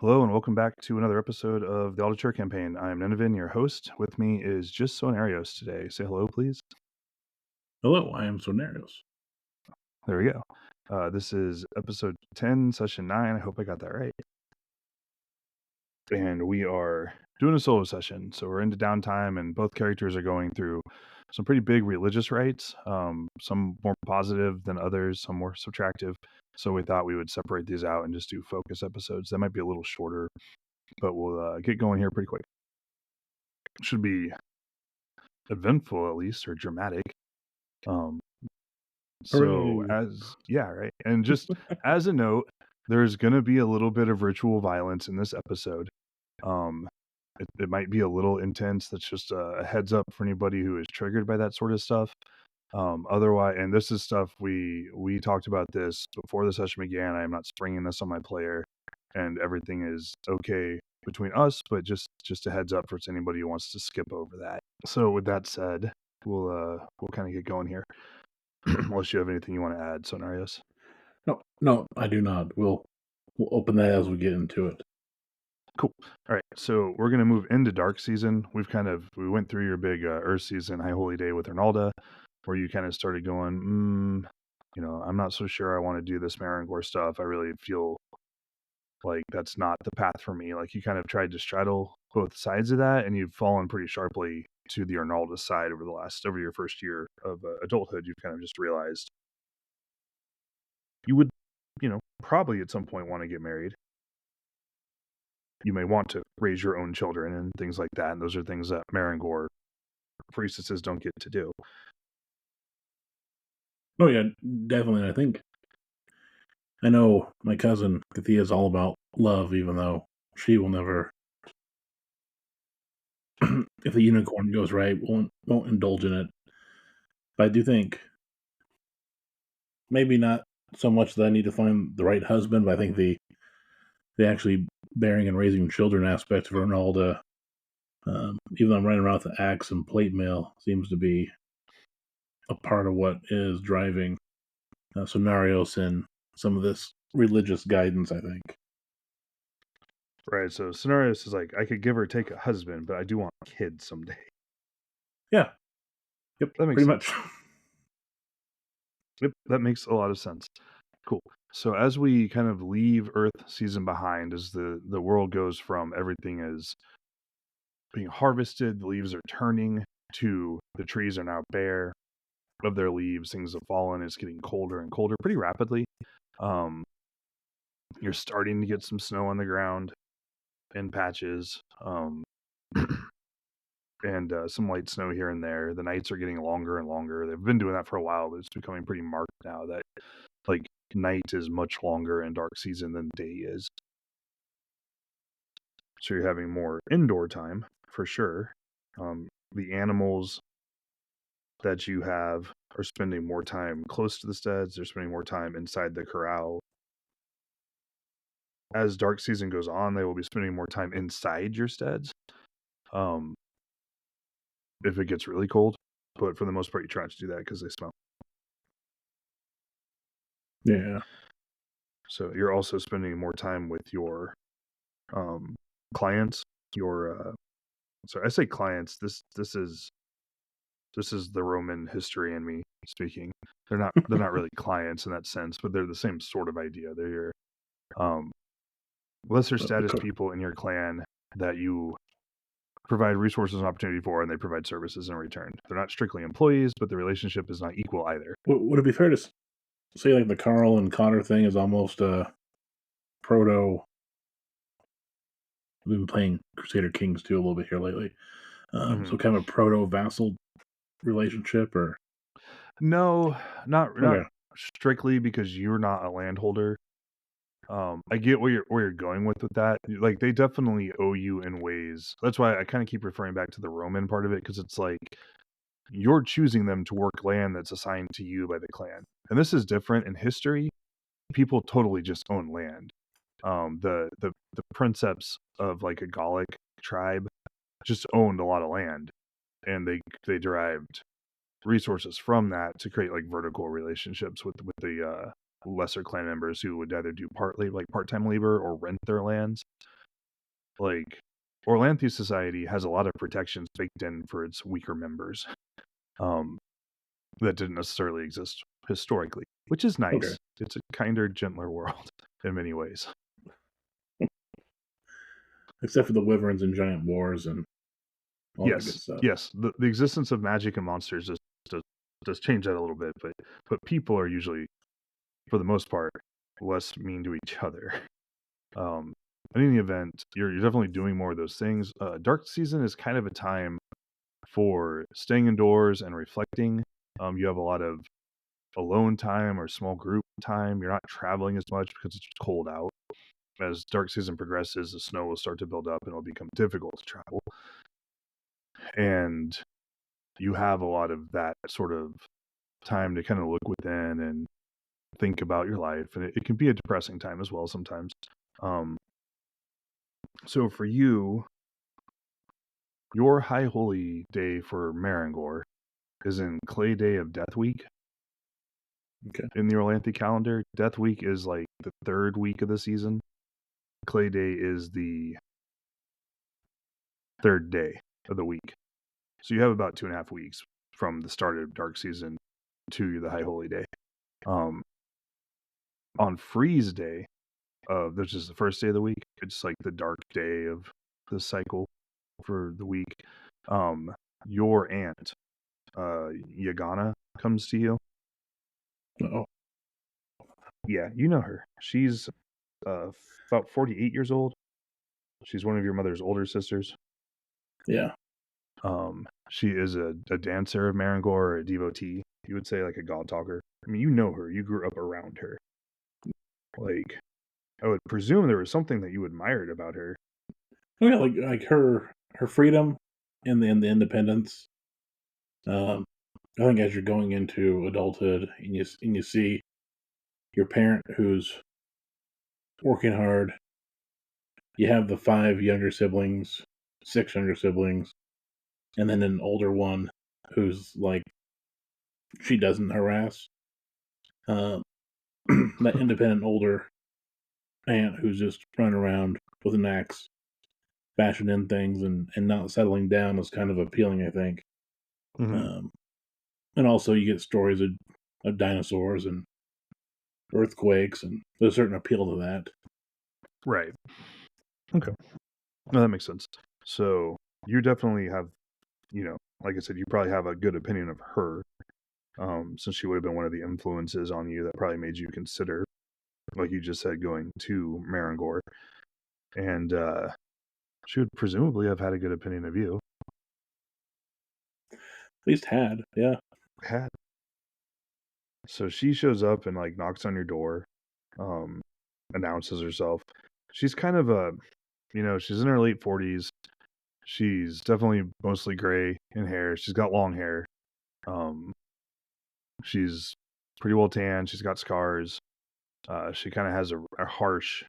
Hello and welcome back to another episode of the Auditor Campaign. I'm Nenevin, your host. With me is just Soinnarios today. Say hello, please. Hello, I am Soinnarios. There we go. This is episode 10, session 9. I hope I got that right. And we are doing a solo session. So we're into downtime, and both characters are going through some pretty big religious rites, some more positive than others, some more subtractive. So we thought we would separate these out and just do focus episodes. That might be a little shorter, but we'll get going here pretty quick. Should be eventful at least, or dramatic. Um, so Hooray! right. And just as a note, there's gonna be a little bit of ritual violence in this episode. Um, it might be a little intense. That's just a heads up for anybody who is triggered by that sort of stuff. Otherwise, and this is stuff we talked about this before the session began. I am not springing this on my player, and everything is okay between us. But just a heads up for anybody who wants to skip over that. So with that said, we'll kind of get going here. Unless you have anything you want to add, Soinnarios. No, I do not. We'll open that as we get into it. Cool. All right, so we're gonna move into dark season. We went through your big Earth season High Holy Day with Arnalda, where you kind of started going, I'm not so sure I want to do this Maran Gor stuff. I really feel like that's not the path for me. Like you kind of tried to straddle both sides of that, and you've fallen pretty sharply to the Arnalda side over your first year of adulthood. You've kind of just realized you would, probably at some point want to get married. You may want to raise your own children and things like that. And those are things that Maran Gor priestesses don't get to do. Oh yeah, definitely. I know my cousin Kathia is all about love, even though she will never. If the unicorn goes right, won't indulge in it. But I do think maybe not so much that I need to find the right husband, but I think the actually bearing and raising children aspect of Ronaldo, even though I'm running around with the axe and plate mail, seems to be a part of what is driving Soinnarios and some of this religious guidance, I think. Right. So Soinnarios is like, I could give or take a husband, but I do want kids someday. Yeah. Yep. That makes Pretty sense. much. Yep. That makes a lot of sense. Cool. So as we kind of leave Earth season behind, as the world goes from everything is being harvested, the leaves are turning, to the trees are now bare of their leaves, things have fallen, it's getting colder and colder pretty rapidly. You're starting to get some snow on the ground in patches, and some light snow here and there. The nights are getting longer and longer. They've been doing that for a while, but it's becoming pretty marked now that like night is much longer in dark season than day is. So you're having more indoor time for sure. The animals that you have are spending more time close to the steads. They're spending more time inside the corral. As dark season goes on, they will be spending more time inside your steads. If it gets really cold, but for the most part, you try not to do that because they smell. Yeah. So you're also spending more time with your clients. I say clients. This is the Roman history in me speaking. They're not really clients in that sense, but they're the same sort of idea. They're your lesser status people in your clan that you provide resources and opportunity for, and they provide services in return. They're not strictly employees, but the relationship is not equal either. Would it be fair to say like the Carl and Connor thing is almost a proto? We've been playing Crusader Kings 2 a little bit here lately. So kind of a proto vassal relationship, or no, not okay. strictly, because you're not a landholder. I get where you're going with that. Like they definitely owe you in ways. That's why I kind of keep referring back to the Roman part of it, because it's like you're choosing them to work land that's assigned to you by the clan. And this is different in history. People totally just own land. The princeps of like a Gallic tribe just owned a lot of land, and they derived resources from that to create like vertical relationships with the lesser clan members who would either do part-time labor or rent their lands. Like, Orlanthi society has a lot of protections baked in for its weaker members, that didn't necessarily exist historically, which is nice. Okay. It's a kinder, gentler world in many ways. Except for the wyverns and giant wars and all that good Yes, stuff. yes. The existence of magic and monsters does change that a little bit, but people are usually, for the most part, less mean to each other. In any event, you're definitely doing more of those things. Dark season is kind of a time for staying indoors and reflecting. You have a lot of alone time or small group time. You're not traveling as much because it's cold out. As dark season progresses, the snow will start to build up and it'll become difficult to travel. And you have a lot of that sort of time to kind of look within and think about your life. And it can be a depressing time as well sometimes. So for you, your high holy day for Maran Gor is in Clay Day of Death Week. Okay. In the Orlanthi calendar, Death Week is like the third week of the season. Clay Day is the third day of the week. So you have about 2.5 weeks from the start of dark season to the high holy day. On Freeze Day, which is the first day of the week, it's like the dark day of the cycle for the week. Your aunt, Yagana, comes to you. Oh, Yeah, you know her. She's about 48 years old. She's one of your mother's older sisters. yeah. She is a dancer of Maran Gor, or a devotee. You would say like a god talker. I mean, you know her. You grew up around her. Like, I would presume there was something that you admired about her. Oh, yeah, like her freedom and the independence. I think as you're going into adulthood and you see your parent who's working hard, you have the 5 younger siblings, 6 younger siblings, and then an older one who's like she doesn't harass. That independent older aunt who's just running around with an axe, bashing in things and not settling down is kind of appealing, I think. Mm-hmm. And also you get stories of dinosaurs and earthquakes, and there's a certain appeal to that. Right. Okay. No, that makes sense. So you definitely have, like I said, you probably have a good opinion of her, since she would have been one of the influences on you that probably made you consider, like you just said, going to Maran Gor. And she would presumably have had a good opinion of you. At least had, yeah. Had. So she shows up and like knocks on your door, um, announces herself. She's kind of she's in her late 40s. She's definitely mostly gray in hair. She's got long hair. She's pretty well tanned. She's got scars. She kind of has a harsh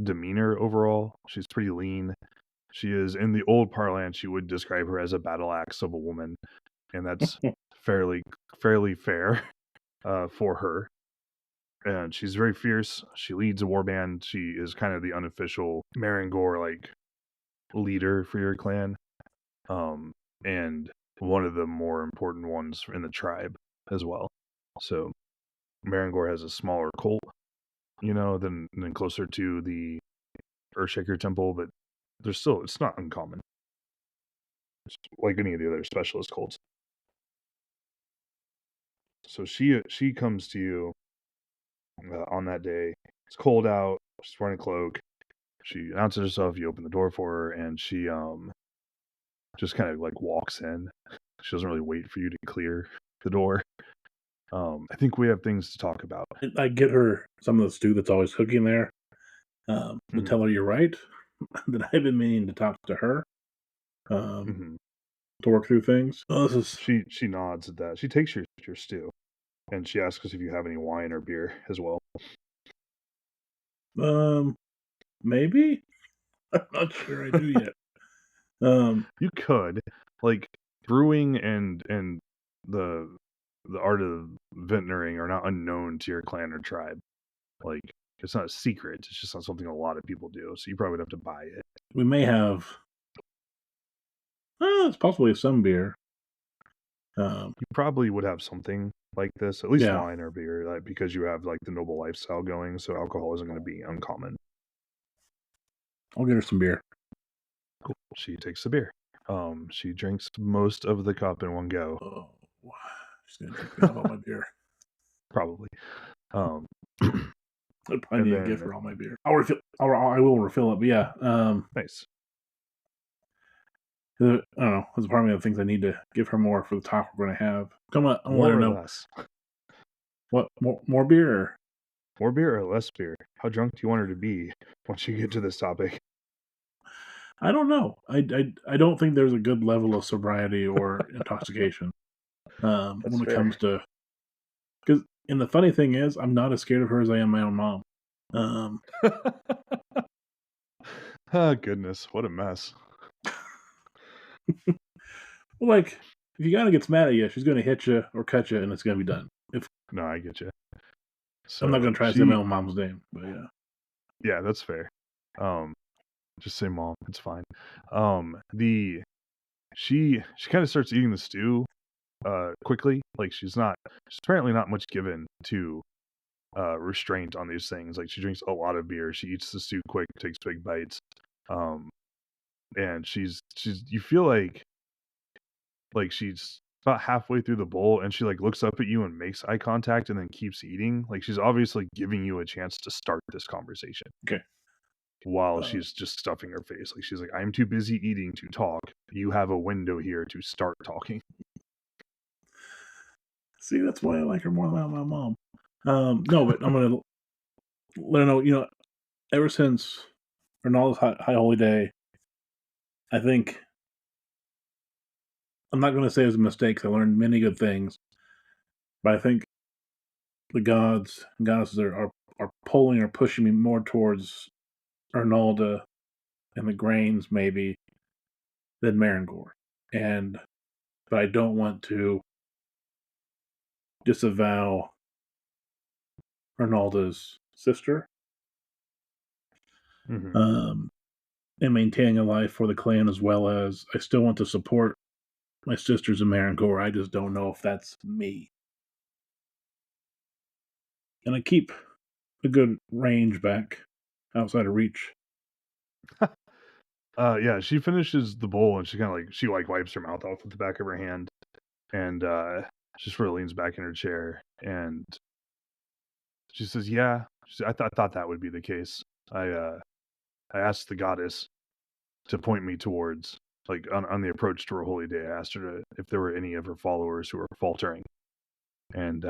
demeanor overall. She's pretty lean. She is, in the old parlance, you would describe her as a battle axe of a woman, and that's fairly fair for her. And she's very fierce. She leads a warband. She is kind of the unofficial Maran Gor like leader for your clan, and one of the more important ones in the tribe as well. So Maran Gor has a smaller cult, than closer to the Earthshaker Temple, but it's not uncommon. It's like any of the other specialist cults. So she comes to you on that day. It's cold out. She's wearing a cloak. She announces herself. You open the door for her, and she just kind of like walks in. She doesn't really wait for you to clear the door. I think we have things to talk about. I get her some of the stew that's always cooking there. To tell her you're right, that I've been meaning to talk to her to work through things. Oh, this is... She nods at that. She takes your stew, and she asks us if you have any wine or beer as well. Maybe? I'm not sure I do yet. You could, like, brewing and the the art of vintnering are not unknown to your clan or tribe. Like, it's not a secret. It's just not something a lot of people do. So you probably would have to buy it. We may have. It's possibly some beer. You probably would have something like this, at least Yeah, wine or beer, like, because you have like the noble lifestyle going. So alcohol isn't going to be uncommon. I'll get her some beer. Cool. She takes the beer. She drinks most of the cup in one go. Oh, she's gonna take me out all my beer. Probably. Um, I probably need to give then her all my beer. I will refill it. But yeah, nice. I don't know. There's a part of me that thinks I need to give her more for the talk we're going to have. Come on, I'm gonna let More her or know. less. What more beer? Or? More beer or less beer? How drunk do you want her to be once you get to this topic? I don't know. I don't think there's a good level of sobriety or intoxication when it comes to because. And the funny thing is, I'm not as scared of her as I am my own mom. Oh, goodness. What a mess. Well, like, if Yana gets mad at you, she's going to hit you or cut you, and it's going to be done. No, I get you. I'm not going to try to say my own mom's name, but yeah. Yeah, that's fair. Just say mom. It's fine. She kind of starts eating the stew quickly. Like she's apparently not much given to restraint on these things. Like she drinks a lot of beer. She eats the stew quick, takes big bites. And she's you feel like she's about halfway through the bowl and she like looks up at you and makes eye contact and then keeps eating. Like she's obviously giving you a chance to start this conversation. Okay. While she's just stuffing her face. Like she's like, I'm too busy eating to talk. You have a window here to start talking. See, that's why I like her more than my mom. No, but I'm gonna let her know. Ever since Ronaldo's High Holy Day, I think I'm not going to say it was a mistake. 'Cause I learned many good things, but I think the gods and goddesses are pulling or pushing me more towards Arnalda and the grains maybe than Maran Gor. But I don't want to disavow Arnalda's sister. Mm-hmm. And maintaining a life for the clan, as well as I still want to support my sisters in Maran Gor. I just don't know if that's me. And I keep a good range back outside of reach. Yeah, she finishes the bowl and she kind of she wipes her mouth off with the back of her hand and she sort of leans back in her chair and she says, "Yeah, I thought that would be the case. I asked the goddess to point me towards like on the approach to her holy day. I asked her if there were any of her followers who were faltering, and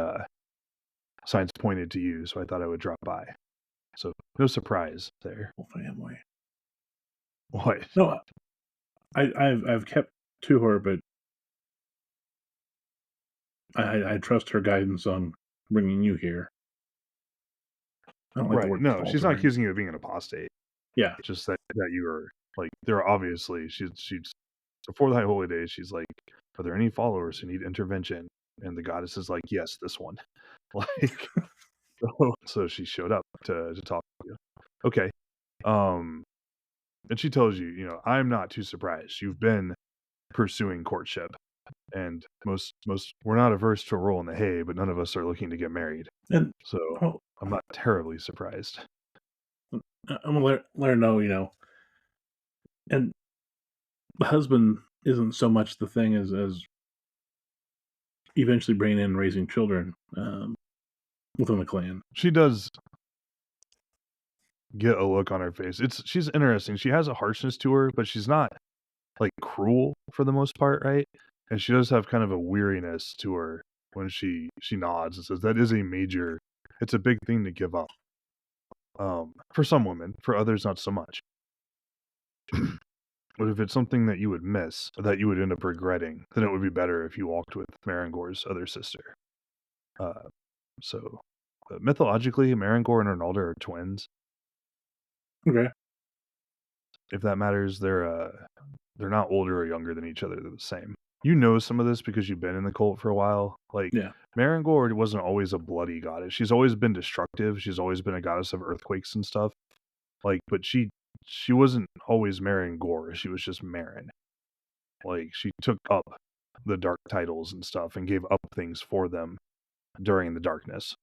signs pointed to you, so I thought I would drop by. So no surprise there. Whole family. What? No, I've kept to her, but I trust her guidance on bringing you here. I don't like the Right? word No, she's not faltering. accusing you of being an apostate. Yeah, Just that you are like there are obviously she's before the high holy days. She's like, are there any followers who need intervention? And the goddess is like, yes, this one. Like, so she showed up to talk to you. Okay. And she tells you, I'm not too surprised. You've been pursuing courtship, and most we're not averse to a roll in the hay, but none of us are looking to get married. and So I'm not terribly surprised. I'm gonna let her know, and the husband isn't so much the thing as eventually bringing in and raising children within the clan. She does get a look on her face. She's interesting. She has a harshness to her, but she's not like cruel for the most part, right? And she does have kind of a weariness to her when she nods and says that is it's a big thing to give up. For some women, for others not so much. But if it's something that you would miss, that you would end up regretting, then it would be better if you walked with Maran Gor's other sister. So mythologically, Maran Gor and Arnalda are twins. Okay. If that matters, they're not older or younger than each other. They're the same. you know some of this because you've been in the cult for a while. Like, Yeah. Maran Gor wasn't always a bloody goddess. She's always been destructive. She's always been a goddess of earthquakes and stuff. Like, but she wasn't always Maran Gor. She was just Maran. Like, she took up the dark titles and stuff and gave up things for them during the darkness.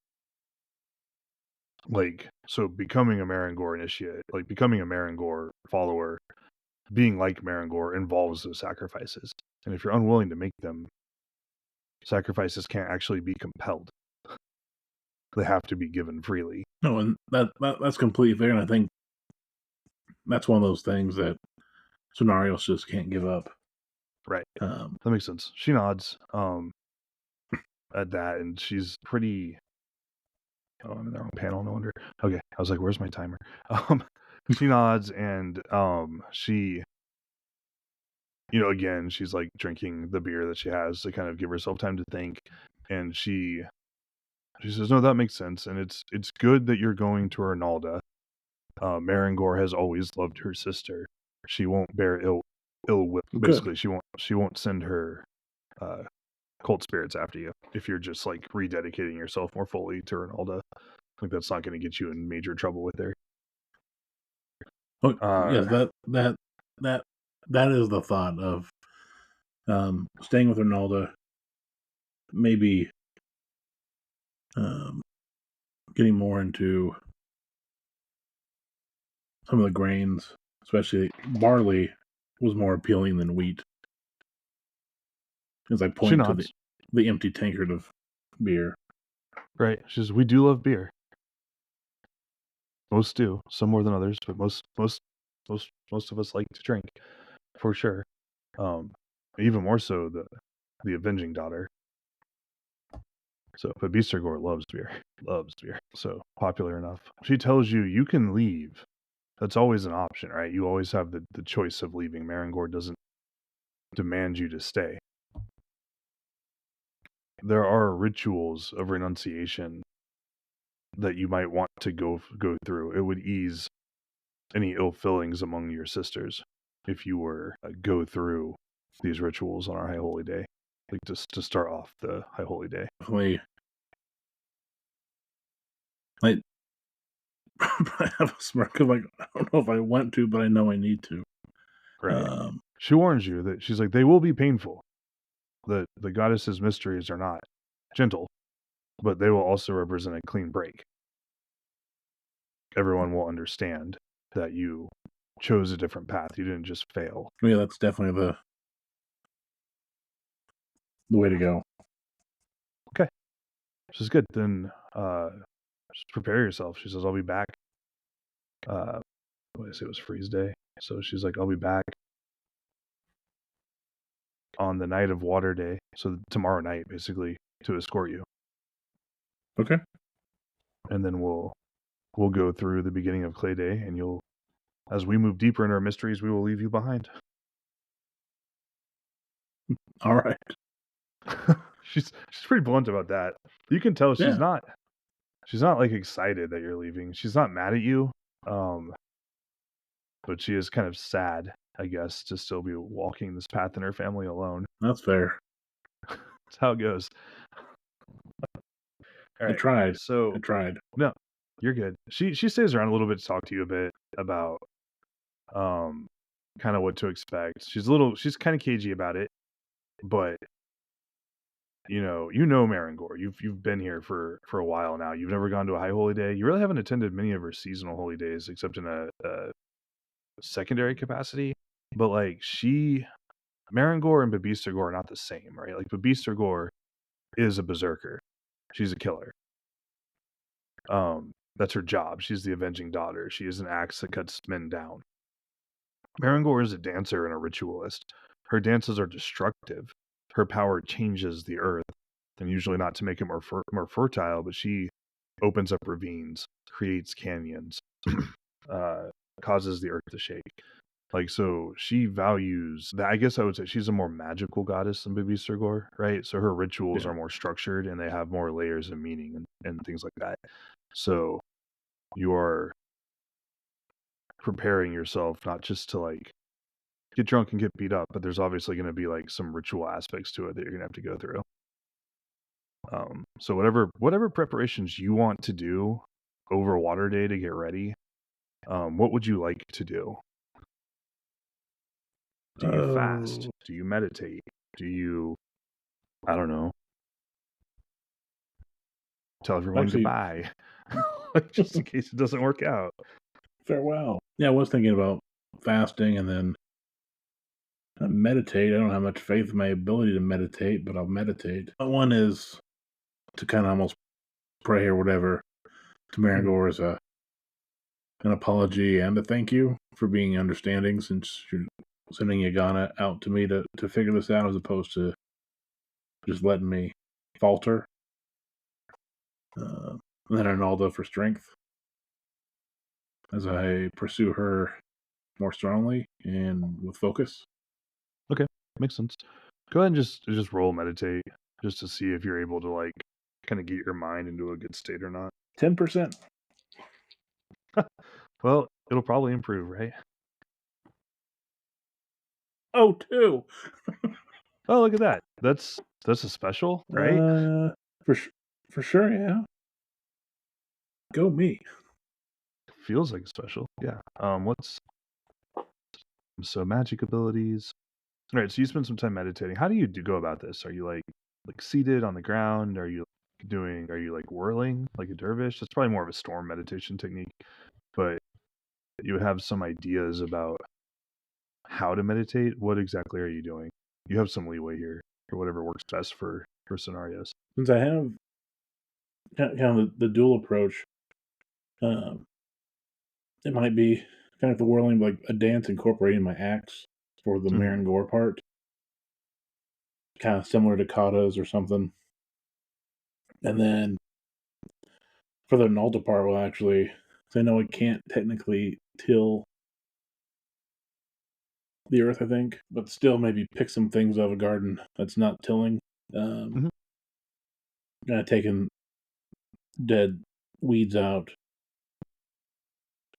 Like, so becoming a Maran Gor initiate, like becoming a Maran Gor follower, being like Maran Gor involves those sacrifices. And if you're unwilling to make them, sacrifices can't actually be compelled. They have to be given freely. No, and that's completely fair, and I think that's one of those things that Soinnarios just can't give up. Right. That makes sense. She nods at that, and she's pretty... Oh, I'm in the wrong panel, no wonder. Okay, I was like, where's my timer? She nods, and she... again, she's like drinking the beer that she has to kind of give herself time to think. And she says, no, that makes sense. And it's good that you're going to Arnalda. Maran Gor has always loved her sister. She won't bear ill will. Basically, she won't send her cult spirits after you if you're just like rededicating yourself more fully to Arnalda. Like, that's not going to get you in major trouble with her. Yes, that is the thought of staying with Arnalda, maybe getting more into some of the grains, especially barley, was more appealing than wheat. As I point to the empty tankard of beer. Right. She says, we do love beer. Most do, some more than others, but most of us like to drink, for sure. Even more so the avenging daughter. So, but Gor loves beer, so popular enough. She tells you can leave. That's always an option, right? You always have the choice of leaving. Maran Gor doesn't demand you to stay. There are rituals of renunciation that you might want to go through. It would ease any ill feelings among your sisters if you were go through these rituals on our High Holy Day, like just to start off the High Holy Day. I have a smirk of like, I don't know if I want to, but I know I need to. Right. She warns you that she's like, they will be painful. The goddess's mysteries are not gentle, but they will also represent a clean break. Everyone will understand that you chose a different path. You didn't just fail. Yeah, that's definitely the way to go. Okay. Which is good. Then just prepare yourself. She says, I'll be back. What did I say? It was freeze day. So she's like, I'll be back on the night of water day. So tomorrow night, basically, to escort you. Okay. And then we'll go through the beginning of Clay Day, and as we move deeper into our mysteries, we will leave you behind. All right. She's pretty blunt about that. You can tell she's not like excited that you're leaving. She's not mad at you. But she is kind of sad, I guess, to still be walking this path in her family alone. That's fair. That's how it goes. All right. I tried. So I tried. No, you're good. She stays around a little bit to talk to you a bit about kind of what to expect. She's kind of cagey about it, but you know Maran Gor. You've been here for a while now. You've never gone to a High Holy Day. You really haven't attended many of her seasonal holy days, except in a secondary capacity. But like Maran Gor and Gor are not the same, right? Like Gor is a berserker. She's a killer. That's her job. She's the avenging daughter. She is an axe that cuts men down. Maran Gor is a dancer and a ritualist. Her dances are destructive. Her power changes the earth, and usually not to make it more fertile, but she opens up ravines, creates canyons, causes the earth to shake. Like, so she values that. I guess I would say she's a more magical goddess than Gor, right? So her rituals are more structured and they have more layers of meaning and things like that. So you are preparing yourself not just to like get drunk and get beat up, but there's obviously going to be like some ritual aspects to it that you're going to have to go through. So whatever preparations you want to do over Water Day to get ready, what would you like to do? Do you fast? Oh, Do you meditate? Do you, I don't know, tell everyone actually, goodbye? Like, just in case it doesn't work out. farewell. Yeah, I was thinking about fasting and then meditate. I don't have much faith in my ability to meditate, but I'll meditate. One is to kind of almost pray or whatever to Maran Mhm. Gor as an apology and a thank you for being understanding, since you're sending Yagana out to me to figure this out as opposed to just letting me falter. And then Arnaldo for strength as I pursue her more strongly and with focus. Okay, makes sense. Go ahead and just roll meditate just to see if you're able to like kind of get your mind into a good state or not. 10%. Well, it'll probably improve, right? Oh, two. Oh, look at that. That's a special, right? For for sure, yeah. Go me. Feels like a special. Yeah. What's so magic abilities? All right, so you spend some time meditating. How do you go about this? Are you like seated on the ground? Are you like whirling like a dervish? That's probably more of a storm meditation technique, but you have some ideas about how to meditate. What exactly are you doing? You have some leeway here for whatever works best for scenarios. Since I have kind of the dual approach, um, it might be kind of the whirling, like a dance incorporating my axe for the Mhm. Maran Gor part, kind of similar to katas or something. And then for the Nalta part, well, actually, 'cause I know I can't technically till the earth, I think, but still maybe pick some things out of a garden that's not tilling. Mhm. Kind of taking dead weeds out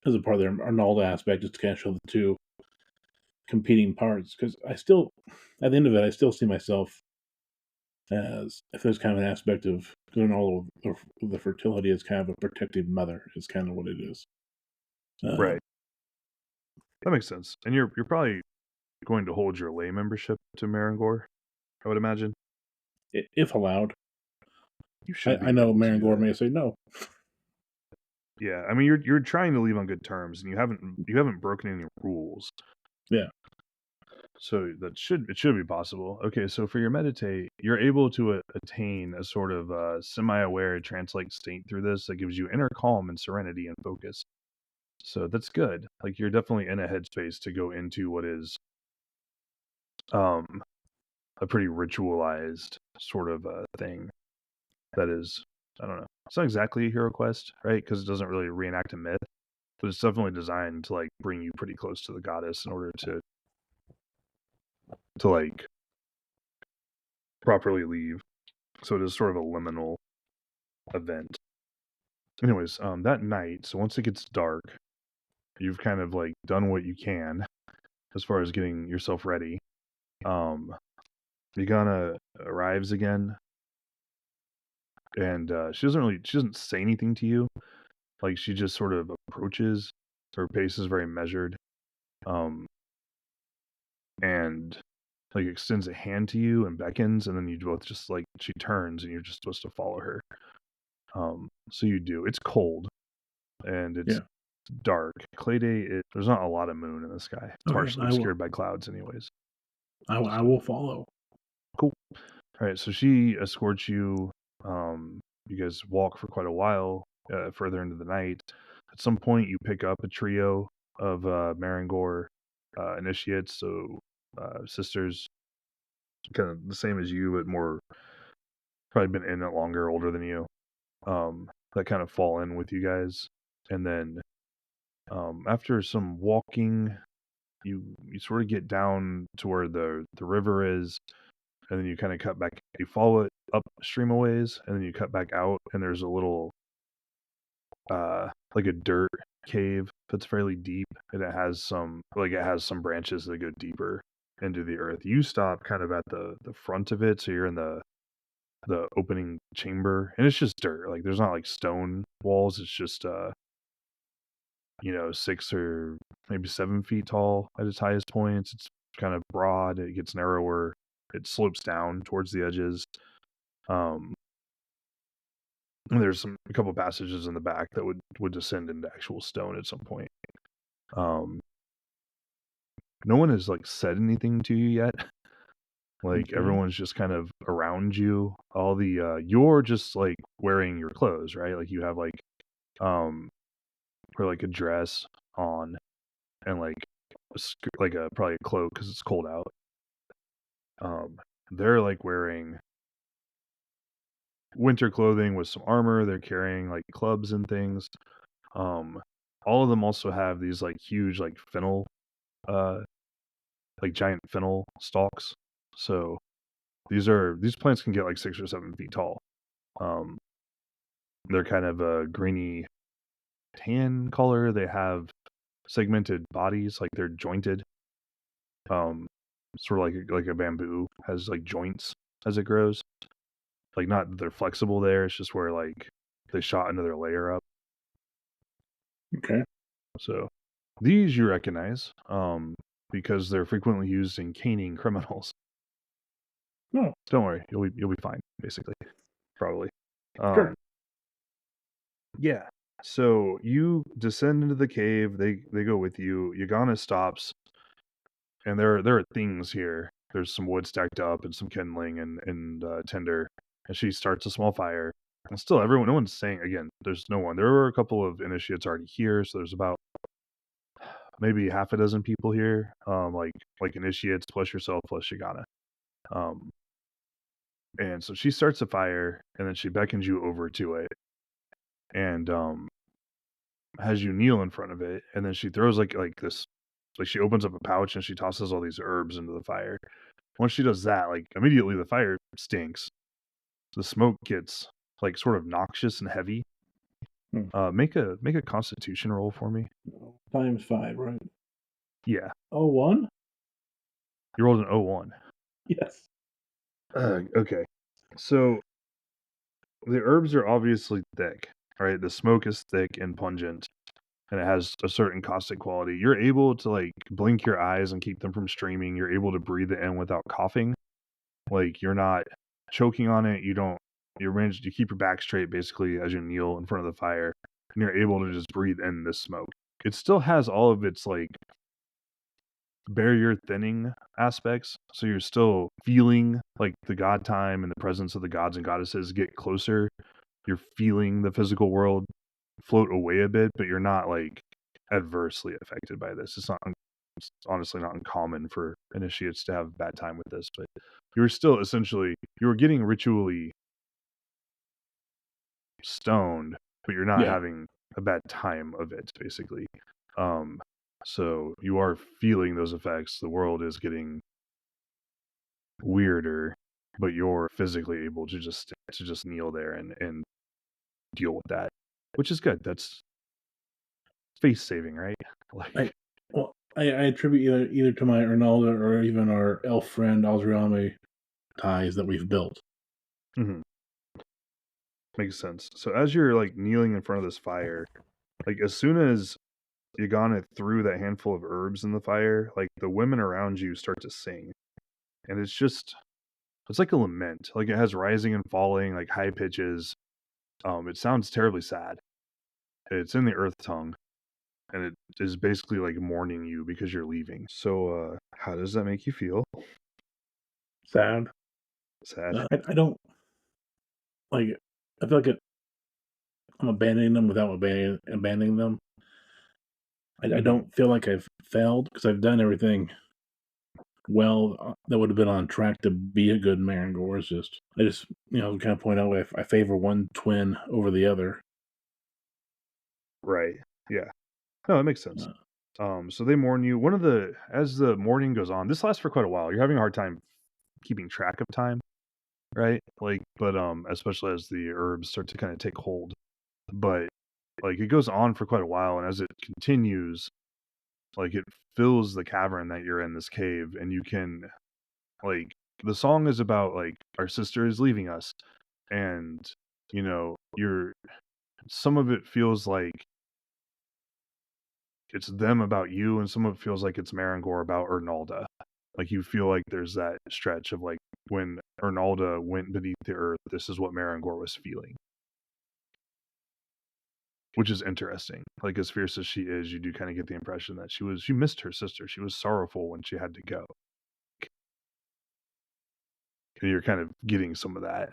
as a part of their Arnaldo aspect, just to kind of show the two competing parts. Because I still, at the end of it, I still see myself as if there's kind of an aspect of doing all of the fertility as kind of a protective mother is kind of what it is. Uh, Right. That makes sense. And you're probably going to hold your lay membership to Marangor, I would imagine. if allowed, You should I be know able to Maran do Gor that. may say no. Yeah, I mean you're trying to leave on good terms, and you haven't broken any rules, Yeah, so it should be possible. Okay, so for your meditate, you're able to attain a sort of semi-aware trance-like state through this that gives you inner calm and serenity and focus. So that's good. Like you're definitely in a headspace to go into what is um a pretty ritualized sort of thing that is, I don't know. It's not exactly a hero quest, right? Because it doesn't really reenact a myth, but it's definitely designed to like bring you pretty close to the goddess in order to like properly leave. So it is sort of a liminal event. Anyways, that night, so once it gets dark, you've kind of like done what you can as far as getting yourself ready. Um, Yagana arrives again, and she doesn't say anything to you. Like she just sort of approaches. Her pace is very measured, um, and like extends a hand to you and beckons, and then you both just like she turns, and you're just supposed to follow her. So you do. It's cold and it's yeah. dark. Clay Day. There's not a lot of moon in the sky. It's Okay, partially obscured by clouds, anyways. I So will follow. cool. All right. So she escorts you. You guys walk for quite a while further into the night. At some point, you pick up a trio of Maran Gor initiates. So sisters, kind of the same as you, but more probably been in it longer, older than you. That kind of fall in with you guys, and then after some walking, you sort of get down to where the river is, and then you kind of cut back. You follow it upstream a ways, and then you cut back out, and there's a little like a dirt cave that's fairly deep, and it has some branches that go deeper into the earth. You stop kind of at the front of it, so you're in the opening chamber, and it's just dirt. Like there's not like stone walls. It's just 6 or maybe 7 feet tall at its highest points. It's kind of broad. It gets narrower. It slopes down towards the edges. Um, and there's a couple passages in the back that would descend into actual stone at some point. Um, no one has like said anything to you yet. Like Okay. everyone's just kind of around you. All the you're just like wearing your clothes, right? Like you have um or like a dress on and like like a probably a cloak because it's cold out. Um, they're like wearing winter clothing with some armor. They're carrying like clubs and things. Um, all of them also have these like huge like fennel, uh, like giant fennel stalks. So these plants can get like 6 or 7 feet tall. Um, they're kind of a greeny tan color. They have segmented bodies, like they're jointed. Um, sort of like a bamboo has like joints as it grows. Like not that they're flexible there. It's just where like they shot another layer up. Okay. So these you recognize, because they're frequently used in caning criminals. No. Don't worry, you'll be fine. Basically, probably. Sure. Um, yeah. So you descend into the cave. They go with you. Yagana stops, and there are things here. There's some wood stacked up and some kindling and tinder, and she starts a small fire. And still, no one's saying again. There's no one. There were a couple of initiates already here, so there's about maybe half a dozen people here. Like initiates plus yourself plus Shigana. Um, and so she starts a fire, and then she beckons you over to it, and has you kneel in front of it, and then she throws like this, like she opens up a pouch and she tosses all these herbs into the fire. Once she does that, like immediately the fire stinks. The smoke gets like sort of noxious and heavy. Hmm. Make a Constitution roll for me. Times 5, right? Yeah, Oh, 1? you rolled an 01. Yes. Okay, so the herbs are obviously thick, right? The smoke is thick and pungent, and it has a certain caustic quality. You're able to like blink your eyes and keep them from streaming. You're able to breathe it in without coughing. Like you're not choking on it. You keep your back straight basically as you kneel in front of the fire, and you're able to just breathe in this smoke. It still has all of its like barrier thinning aspects, so you're still feeling like the god time and the presence of the gods and goddesses get closer. You're feeling the physical world float away a bit, but you're not like adversely affected by this. It's honestly not uncommon for initiates to have a bad time with this, but you're still essentially you were getting ritually stoned, but you're not Yeah. having a bad time of it, basically. Um, so you are feeling those effects. The world is getting weirder, but you're physically able to just kneel there and deal with that, which is good. That's face saving, right? I Like, well, I attribute either to my Arnaldo or even our elf friend Alzriame ties that we've built. mhm, makes sense. So as you're like kneeling in front of this fire, like as soon as Yagana threw that handful of herbs in the fire, like the women around you start to sing, and it's like a lament. Like it has rising and falling, like high pitches. It sounds terribly sad. It's in the earth tongue, and it is basically like mourning you because you're leaving. So, how does that make you feel? Sad. Sad. I don't like. I feel like I'm abandoning them without abandoning them. I Hmm. don't feel like I've failed because I've done everything well that would have been on track to be a good Maran Gor. It's just I just kind of point out I favor one twin over the other. Right. Yeah. No, that makes sense. Uh, So they mourn you. As the mourning goes on, this lasts for quite a while. You're having a hard time keeping track of time, right? Like, but especially as the herbs start to kind of take hold. But like it goes on for quite a while, and as it continues, like it fills the cavern that you're in, this cave, and you can like the song is about like our sister is leaving us, and you're some of it feels like it's them about you, and some of it feels like it's Maran Gor about Ernalda. Like you feel like there's that stretch of like when Ernalda went beneath the earth, this is what Maran Gor was feeling, which is interesting. Like as fierce as she is, you do kind of get the impression that she missed her sister. She was sorrowful when she had to go, and you're kind of getting some of that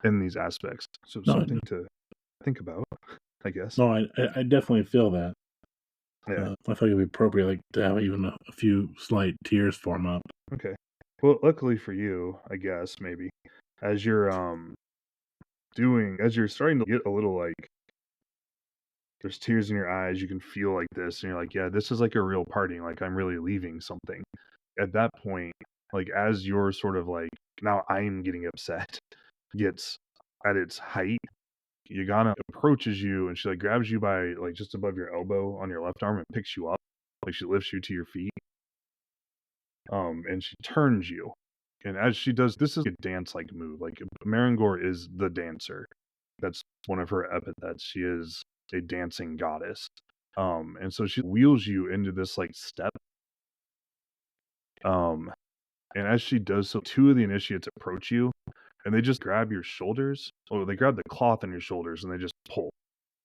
in these aspects. So No, something to think about, I guess. no, I definitely feel that. Yeah. I thought it'd be appropriate, like, to have even a few slight tears form up. Okay. Well, luckily for you, I guess maybe as you're as you're starting to get a little like there's tears in your eyes, you can feel like this, and you're like, yeah, this is like a real parting. Like I'm really leaving something. At that point, like as you're sort of like now I'm getting upset gets at its height, Yagana approaches you and she like grabs you by like just above your elbow on your left arm and picks you up. Like she lifts you to your feet. And she turns you. And as she does, this is a dance like move. Like Marangor is the dancer. That's one of her epithets. She is a dancing goddess. And so she wheels you into this like step. Um, and as she does so, two of the initiates approach you and they just grab your shoulders. Or they grab the cloth on your shoulders and they just pull.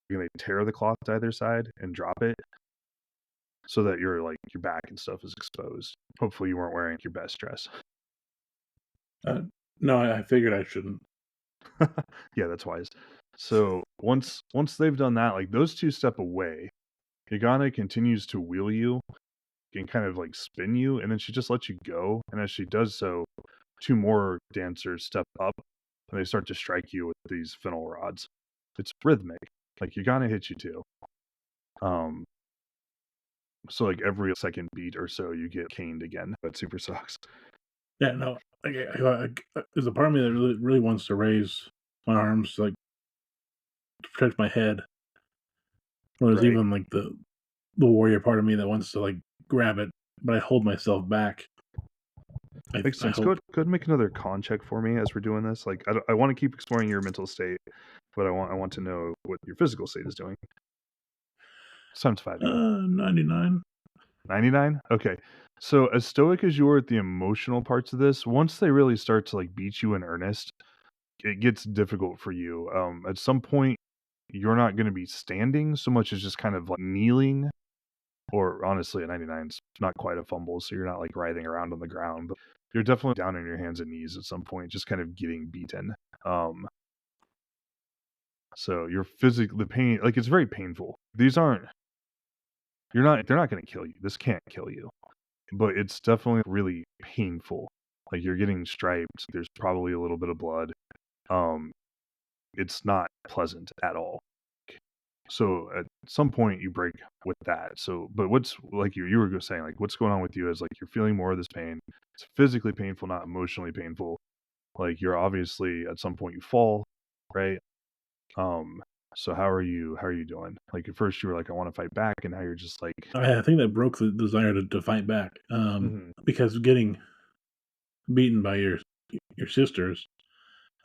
And they tear the cloth to either side and drop it so that your back and stuff is exposed. Hopefully you weren't wearing your best dress. Uh, no, I figured I shouldn't. Yeah, that's wise. So once they've done that, like those two step away, Higana continues to wheel you and kind of like spin you, and then she just lets you go. And as she does so, two more dancers step up and they start to strike you with these fennel rods. It's rhythmic. Like Higana hits you too. Um so like every second beat or so you get caned again. That super sucks. Yeah, no, there's a part of me that really wants to raise my arms, like, to protect my head. Or there's Right. even, like, the warrior part of me that wants to, like, grab it, but I hold myself back. Makes I sense. Go hope. ahead, go ahead and make another con check for me as we're doing this. Like I want to keep exploring your mental state, but I want to know what your physical state is doing. It's times 5 again. 99? 99? Okay. So as stoic as you are at the emotional parts of this, once they really start to like beat you in earnest, it gets difficult for you. At some point, you're not going to be standing so much as just kind of like kneeling, or honestly, a 99 is not quite a fumble, so you're not like writhing around on the ground, but you're definitely down on your hands and knees at some point, just kind of getting beaten. Um, so you're physically the pain, like it's very painful. These aren't they're not going to kill you. This can't kill you, but it's definitely really painful. Like you're getting striped. There's probably a little bit of blood. Um, it's not pleasant at all. So at some point you break with that. So, but what's like you were just saying, like what's going on with you is like you're feeling more of this pain. It's physically painful, not emotionally painful. Like you're obviously at some point you fall, right? Um, so how are you doing? Like at first you were like, I want to fight back, and now you're just like, I think that broke the desire to fight back, mhm, because getting beaten by your sisters,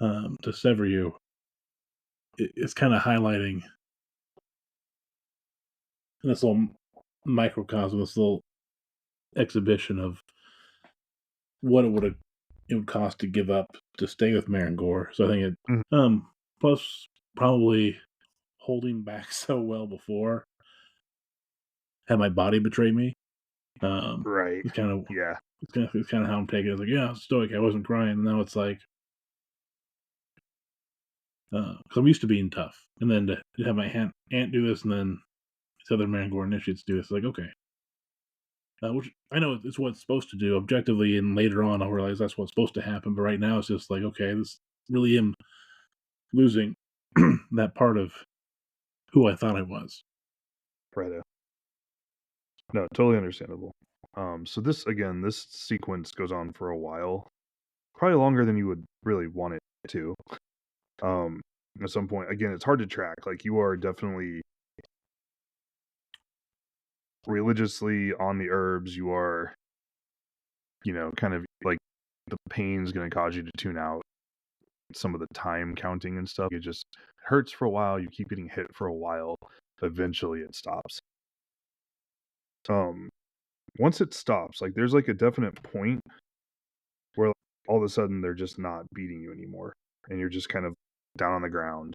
to sever you, it's kinda highlighting this little microcosm, this little exhibition of what it would cost to give up to stay with Marangor. So I think mhm, plus probably holding back so well before had my body betray me. Um, right, it's kind of yeah, it's kind of how I'm taking it. It's like, yeah, stoic. I wasn't crying. And now it's like, because I'm used to being tough, and then to have my aunt do this, and then this other Marangor initiates do this. Like, okay, which I know it's what it's supposed to do objectively, and later on I'll realize that's what's supposed to happen. But right now it's just like, okay, this really am losing that part of who I thought I was. right. No, totally understandable. So this again, this sequence goes on for a while, probably longer than you would really want it to. Um, at some point. Again, it's hard to track. Like, you are definitely religiously on the herbs. You are, kind of like the pain's going to cause you to tune out some of the time counting and stuff. It just hurts for a while. You keep getting hit for a while. Eventually, it stops. Um, Once it stops, like, there's like a definite point where, like, all of a sudden they're just not beating you anymore, and you're just kind of down on the ground.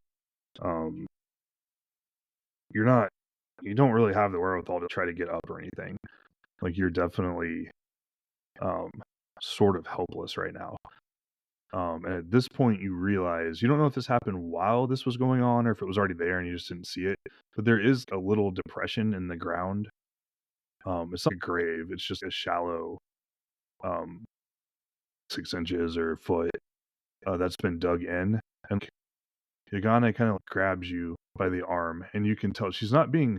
Um, you're not, you don't really have the wherewithal to try to get up or anything. Like, you're definitely um, sort of helpless right now. And at this point, you realize, you don't know if this happened while this was going on or if it was already there and you just didn't see it. But there is a little depression in the ground. It's not a grave; it's just a shallow, um, 6 inches or a foot that's been dug in. And Yagana kind of grabs you by the arm, and you can tell she's not being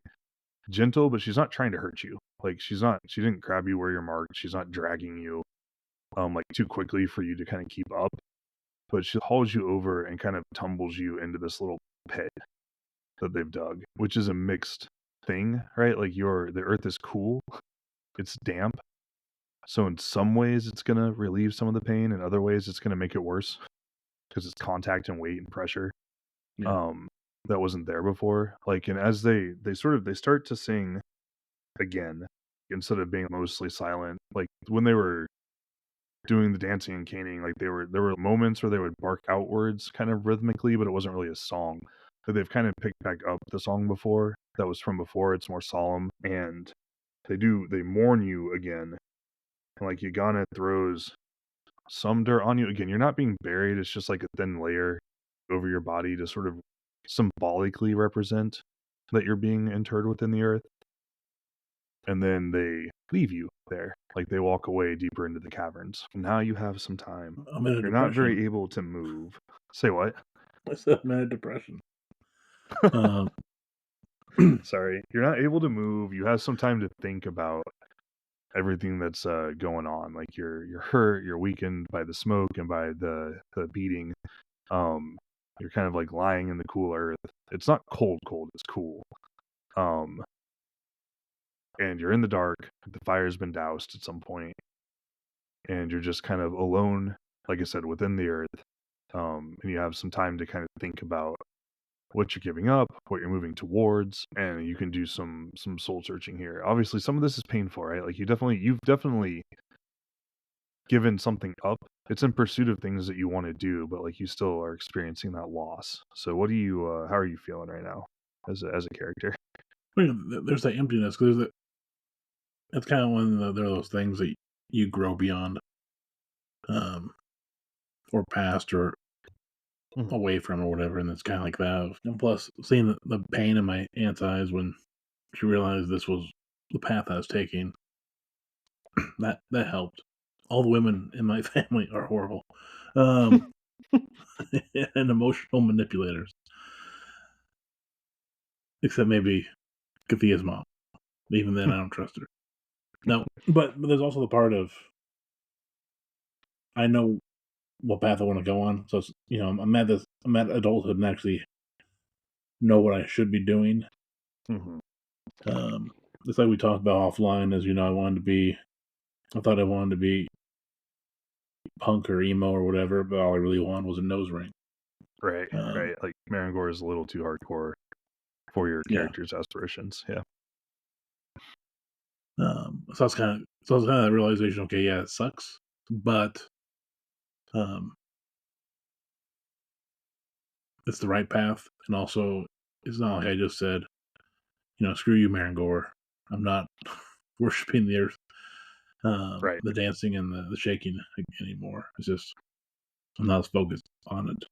gentle, but she's not trying to hurt you. Like, she didn't grab you where you're marked. She's not dragging you like too quickly for you to kind of keep up. But she hauls you over and kind of tumbles you into this little pit that they've dug, which is a mixed thing, right? Like, the earth is cool, it's damp. So in some ways it's gonna relieve some of the pain, in other ways it's gonna make it worse because it's contact and weight and pressure. Yeah. Um that wasn't there before. Like, and as they start to sing again, instead of being mostly silent, like when they were doing the dancing and caning, like there were moments where they would bark outwards kind of rhythmically, but it wasn't really a song. But they've kind of picked back up the song before that was from before. It's more solemn, and they mourn you again. And like, Yagana throws some dirt on you again. You're not being buried; it's just like a thin layer over your body to sort of symbolically represent that you're being interred within the earth. And then they leave you there. Like, they walk away deeper into the caverns. Now you have some time. I'm in a You're not depression. very able to move. Say what? I said I'm in a depression. Um, Sorry. You're not able to move. You have some time to think about everything that's going on. Like, you're hurt, you're weakened by the smoke and by the beating. Um you're kind of like lying in the cool earth. It's not cold, it's cool. Um and you're in the dark. The fire's been doused at some point, and you're just kind of alone, like I said, within the earth. And you have some time to kind of think about what you're giving up, what you're moving towards, and you can do some soul searching here. Obviously, some of this is painful, right? Like, you've definitely given something up. It's in pursuit of things that you want to do, but like, you still are experiencing that loss. So what do you how are you feeling right now as a character? there's that emptiness because it's kind of one of those things that you grow beyond, um, or past or Mhm. away from or whatever, and it's kind of like that. And plus, seeing the pain in my aunt's eyes when she realized this was the path I was taking, that helped. All the women in my family are horrible, um, and emotional manipulators, except maybe Kathia's mom. Even then, I don't trust her. No, but there's also the part of I know what path I want to go on. So it's, I'm at adulthood and actually know what I should be doing. Mhm. Um, it's like we talked about offline. As you know, I thought I wanted to be punk or emo or whatever, but all I really wanted was a nose ring. Right, Um, right. Like, Maran Gor is a little too hardcore for your yeah. character's aspirations. Yeah. So it's kind of that realization. Okay, yeah, it sucks, but um, it's the right path, and also it's not like I just said, screw you, Maran Gore. I'm not worshiping the earth, Right. the dancing and the shaking anymore. It's just I'm not as focused on it.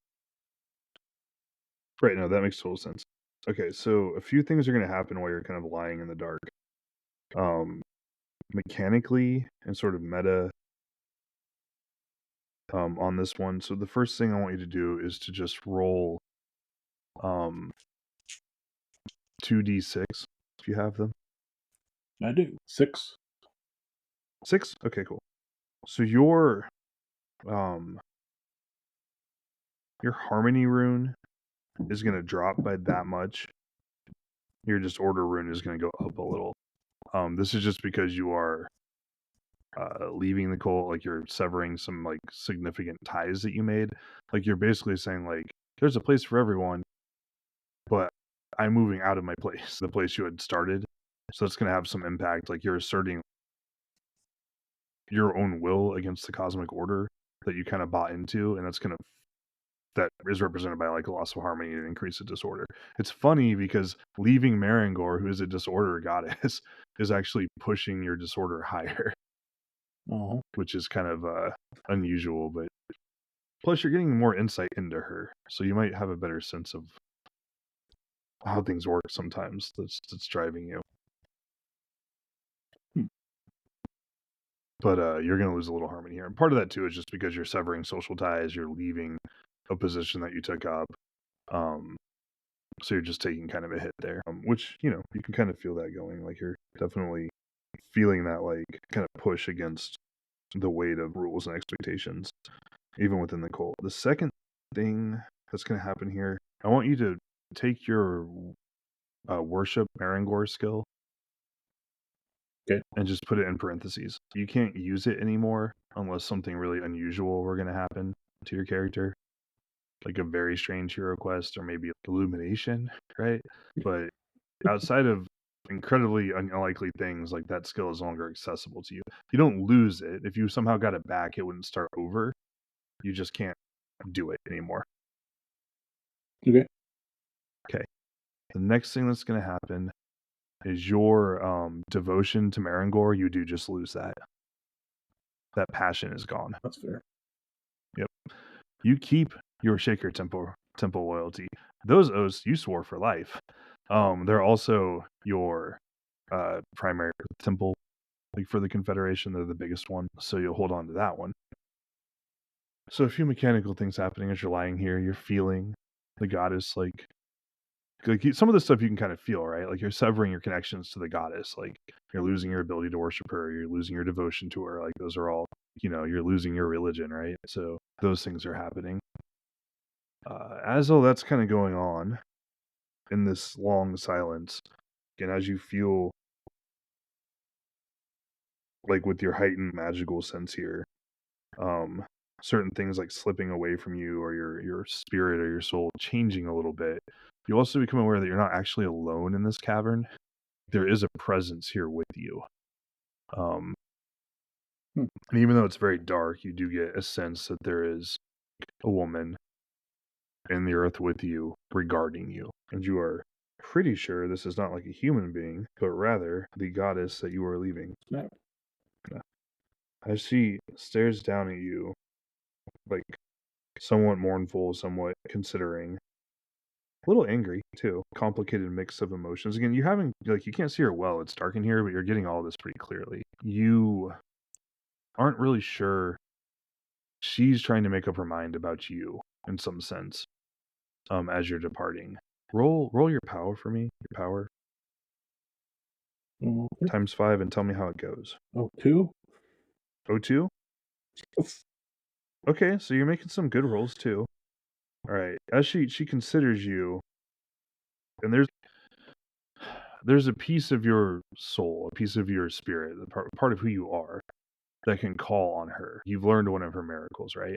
Right. No, that makes total sense. Okay, so a few things are going to happen while you're kind of lying in the dark. Um, Mechanically and sort of meta on this one. So the first thing I want you to do is to just roll um 2d6 if you have them. I do 6. 6? Okay, cool. So um your harmony rune is going to drop by that much, your disorder rune is going to go up a little. This is just because you are leaving the cult, like you're severing some like significant ties that you made. Like you're basically saying like there's a place for everyone, but I'm moving out of my place, the place you had started. So it's going to have some impact. Like you're asserting your own will against the cosmic order that you kind of bought into, and that is represented by like a loss of harmony and increase of disorder. It's funny because leaving Maran Gor, who is a disorder goddess, is actually pushing your disorder higher, which is kind of unusual. But plus, you're getting more insight into her, so you might have a better sense of how things work sometimes. That's driving you. But you're going to lose a little harmony here. And part of that, too, is just because you're severing social ties. You're leaving a position that you took up. So you're just taking kind of a hit there, which, you can kind of feel that going. Like you're definitely feeling that, like, kind of push against the weight of rules and expectations, even within the cult. The second thing that's going to happen here, I want you to take your worship Maran Gor skill. Okay. And just put it in parentheses. You can't use it anymore unless something really unusual were going to happen to your character, like a very strange hero quest or maybe illumination, right? But outside of incredibly unlikely things, like that skill is no longer accessible to you. You don't lose it. If you somehow got it back, it wouldn't start over. You just can't do it anymore. Okay. The next thing that's going to happen is your devotion to Maran Gor. You do just lose that. That passion is gone. That's fair. Yep. You keep your Shaker Temple loyalty. Those oaths you swore for life. They're also your primary temple, like for the Confederation. They're the biggest one, so you'll hold on to that one. So a few mechanical things happening as you're lying here. You're feeling the goddess, like some of the stuff you can kind of feel, right? Like you're severing your connections to the goddess. Like you're losing your ability to worship her. You're losing your devotion to her. Like those are all, you're losing your religion, right? So those things are happening. As all that's kind of going on in this long silence, and as you feel like with your heightened magical sense here, certain things like slipping away from you or your spirit or your soul changing a little bit, you also become aware that you're not actually alone in this cavern. There is a presence here with you. And even though it's very dark, you do get a sense that there is a woman in the earth with you, regarding you. And you are pretty sure this is not like a human being, but rather the goddess that you are leaving. Snap. As she stares down at you, like somewhat mournful, somewhat considering, a little angry too. Complicated mix of emotions. Again, you can't see her well. It's dark in here, but you're getting all this pretty clearly. You aren't really sure. She's trying to make up her mind about you in some sense. As you're departing, roll your power for me. Your power times 5, and tell me how it goes. 2? 02? Okay, so you're making some good rolls too. All right. As she considers you, and there's a piece of your soul, a piece of your spirit, part of who you are, that can call on her. You've learned one of her miracles, right?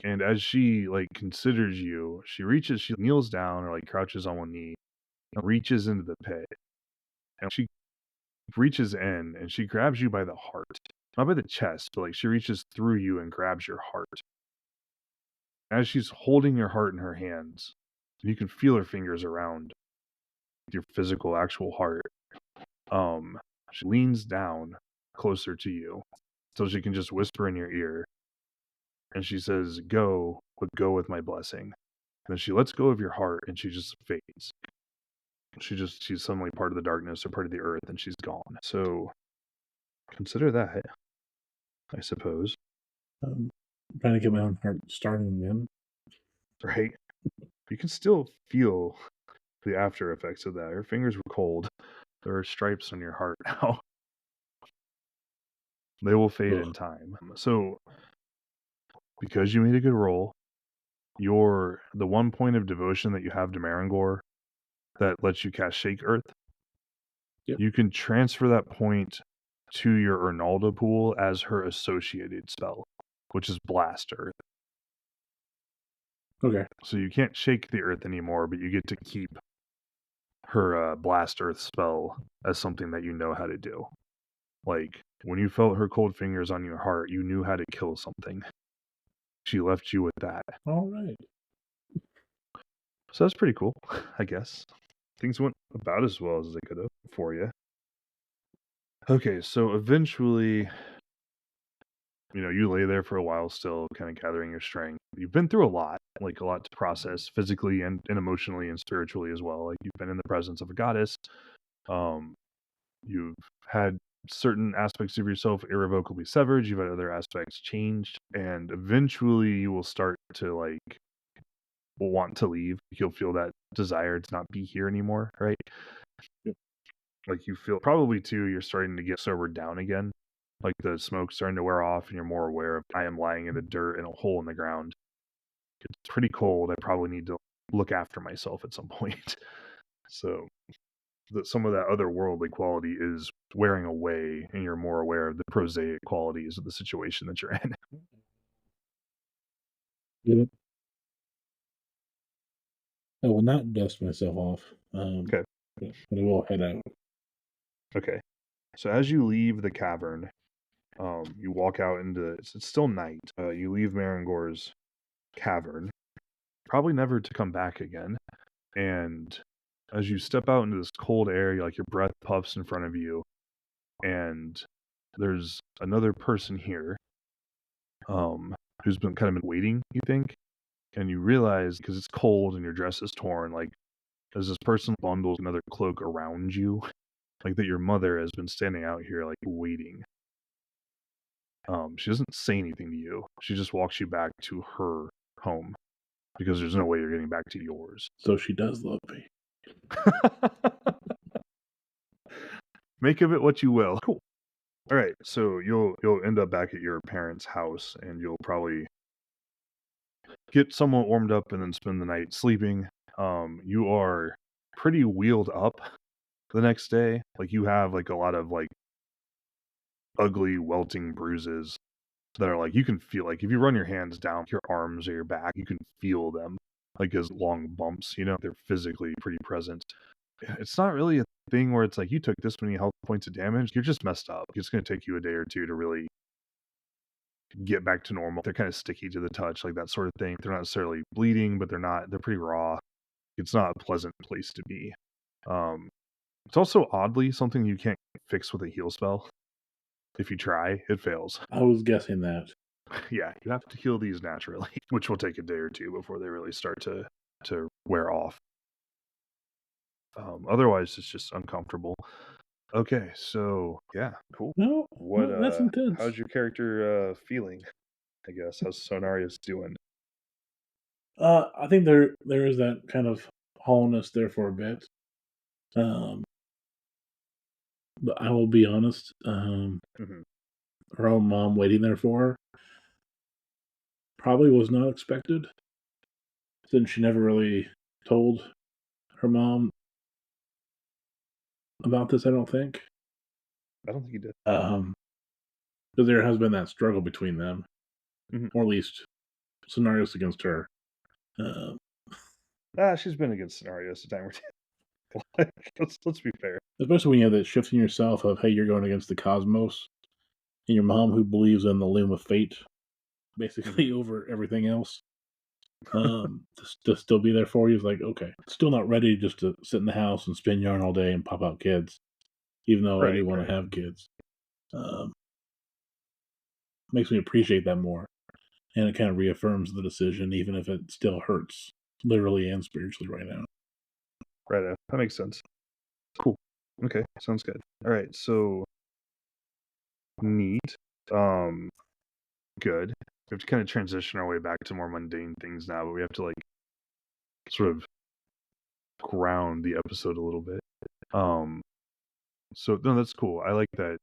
And as she considers you, she kneels down or crouches on one knee, and reaches into the pit, and she reaches in and she grabs you by the heart, not by the chest, but she reaches through you and grabs your heart. As she's holding your heart in her hands, you can feel her fingers around your physical, actual heart. She leans down closer to you so she can just whisper in your ear. And she says, "Go, but go with my blessing." And then she lets go of your heart and she just fades. She's suddenly part of the darkness or part of the earth, and she's gone. So consider that, I suppose. I'm trying to get my own heart starting again. Right? You can still feel the after effects of that. Her fingers were cold. There are stripes on your heart now. They will fade in time. So, because you made a good roll, the one point of devotion that you have to Maran Gor that lets you cast Shake Earth, Yep. you can transfer that point to your Ernalda pool as her associated spell, which is Blast Earth. Okay. So you can't shake the earth anymore, but you get to keep her Blast Earth spell as something that you know how to do. Like, when you felt her cold fingers on your heart, you knew how to kill something. She left you with that. All right. So that's pretty cool, I guess. Things went about as well as they could have for you. Okay, so eventually, you lay there for a while still, kind of gathering your strength. You've been through a lot to process physically and emotionally and spiritually as well. Like, you've been in the presence of a goddess. Um, you've had certain aspects of yourself irrevocably severed. You've had other aspects changed. And eventually you will start to, want to leave. You'll feel that desire to not be here anymore, right? Yep. Like, you feel probably too, you're starting to get sobered down again. Like, the smoke's starting to wear off, and you're more aware of, I am lying in the dirt in a hole in the ground. It's pretty cold. I probably need to look after myself at some point. So some of that otherworldly quality is wearing away, and you're more aware of the prosaic qualities of the situation that you're in. Yep. I will not dust myself off. Okay. But I will head out. Okay. So as you leave the cavern, you walk out into it's still night. You leave Marangor's cavern, probably never to come back again. And as you step out into this cold air, your breath puffs in front of you, and there's another person here, who's been kind of been waiting, you think, and you realize, because it's cold and your dress is torn, as this person bundles another cloak around you, that your mother has been standing out here, waiting. She doesn't say anything to you. She just walks you back to her home, because there's no way you're getting back to yours. So she does love me. Make of it what you will. Cool. All right, so you'll end up back at your parents' house, and you'll probably get somewhat warmed up and then spend the night sleeping. You are pretty wheeled up the next day. You have a lot of ugly welting bruises that are you can feel, if you run your hands down your arms or your back, you can feel them as long bumps. They're physically pretty present. It's not really a thing where it's you took this many health points of damage. You're just messed up. It's going to take you a day or two to really get back to normal. They're kind of sticky to the touch, that sort of thing. They're not necessarily bleeding, but they're pretty raw. It's not a pleasant place to be. It's also oddly something you can't fix with a heal spell. If you try, it fails. I was guessing that. Yeah, you have to heal these naturally, which will take a day or two before they really start to wear off. Otherwise, it's just uncomfortable. Okay, so yeah, cool. No, that's intense. How's your character feeling? I guess how's Soinnarios doing? I think there is that kind of hollowness there for a bit. But I will be honest. Mm-hmm. Her own mom waiting there for her probably was not expected, since she never really told her mom about this. I don't think. I don't think he did. Because there has been that struggle between them, or at least scenarios against her. She's been against Soinnarios a time or two. let's be fair. Especially when you have that shift in yourself of, hey, you're going against the cosmos, and your mom who believes in the loom of fate, basically over everything else, to still be there for you is okay. Still not ready just to sit in the house and spin yarn all day and pop out kids, even though I do want to have kids. Makes me appreciate that more, and it kind of reaffirms the decision, even if it still hurts, literally and spiritually right now. Right, that makes sense. Cool. Okay, sounds good. All right, so neat. Good. We have to kind of transition our way back to more mundane things now, but we have to sort of ground the episode a little bit. So no, that's cool. I like that.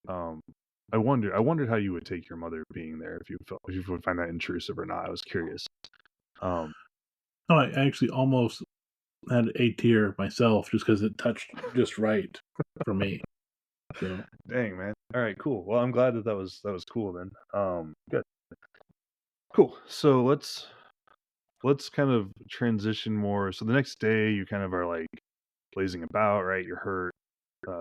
I wondered how you would take your mother being there, if you would find that intrusive or not. I was curious. Um, No, I actually almost had A tier myself just because it touched just right for me. So dang man. All right, cool. Well, I'm glad that was cool then. Good. Cool. So let's kind of transition more. So the next day you kind of are like blazing about, right? You're hurt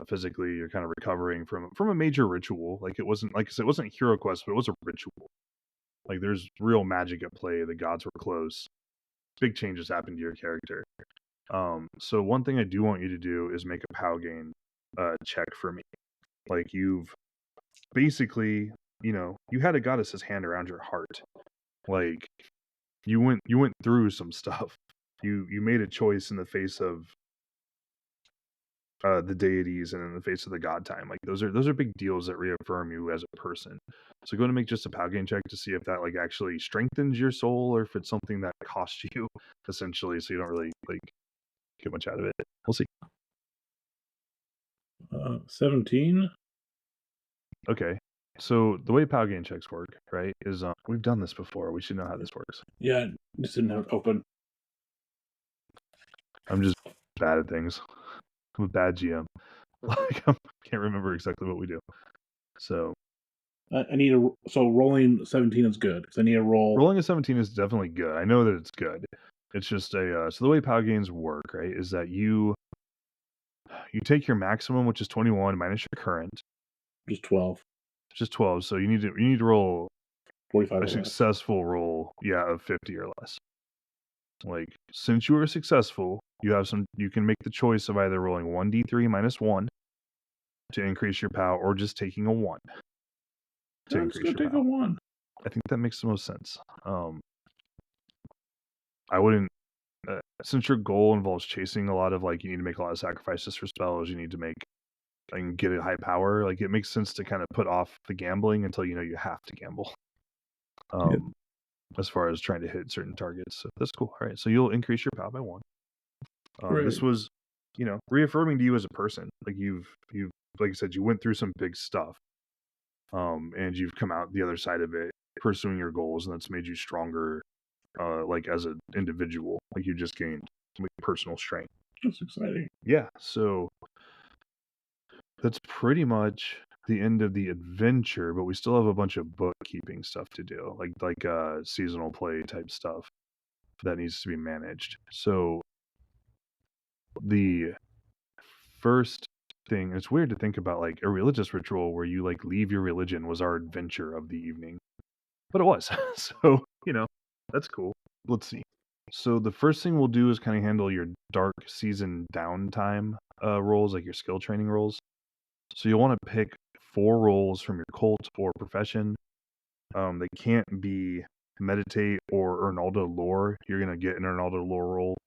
physically. You're kind of recovering from a major ritual. Like it wasn't, like I said, it wasn't a hero quest, but it was a ritual. Like there's real magic at play. The gods were close. Big changes happened to your character. So one thing I do want you to do is make a POW gain check for me. Like you've basically, you had a goddess's hand around your heart. Like you went through some stuff. You made a choice in the face of the deities and in the face of the god time. Like those are big deals that reaffirm you as a person. So go to make just a POW gain check to see if that like actually strengthens your soul or if it's something that costs you essentially, so you don't really like get much out of it. We'll see. 17. Okay. So the way POW gain checks work, right, is we've done this before. We should know how this works. Yeah, just didn't have it open. I'm just bad at things. I'm a bad GM. Like I can't remember exactly what we do. So I need a so rolling 17 is good because I need a roll. rolling a 17 is definitely good. I know that it's good. It's just a so the way POW gains work, right, is that you take your maximum, which is 21, minus your current, Just 12. just 12. So you need to roll 45 a or less. successful roll, of 50 or less. Like since you are successful, you can make the choice of either rolling 1d3 minus 1 to increase your POW or just taking a 1 to Let's increase go your take a POW. 1. I think that makes the most sense. I wouldn't since your goal involves chasing a lot of like you need to make a lot of sacrifices for spells, you need to make and get a high power, like it makes sense to kind of put off the gambling until you know you have to gamble. Yep. As far as trying to hit certain targets. So that's cool. All right. So you'll increase your POW by 1. This Great. was, reaffirming to you as a person. Like you've like I said, you went through some big stuff. And you've come out the other side of it pursuing your goals, and that's made you stronger like as an individual. Like you just gained like personal strength. That's exciting. Yeah. So that's pretty much the end of the adventure, but we still have a bunch of bookkeeping stuff to do, like seasonal play type stuff that needs to be managed. So the first thing, it's weird to think about like a religious ritual where you like leave your religion was our adventure of the evening, but it was. So that's cool. Let's see. So the first thing we'll do is kind of handle your dark season downtime roles, like your skill training roles. So you'll want to pick 4 roles from your cult or profession. They can't be meditate or Ernaldo lore. You're gonna get an Ernaldo lore roll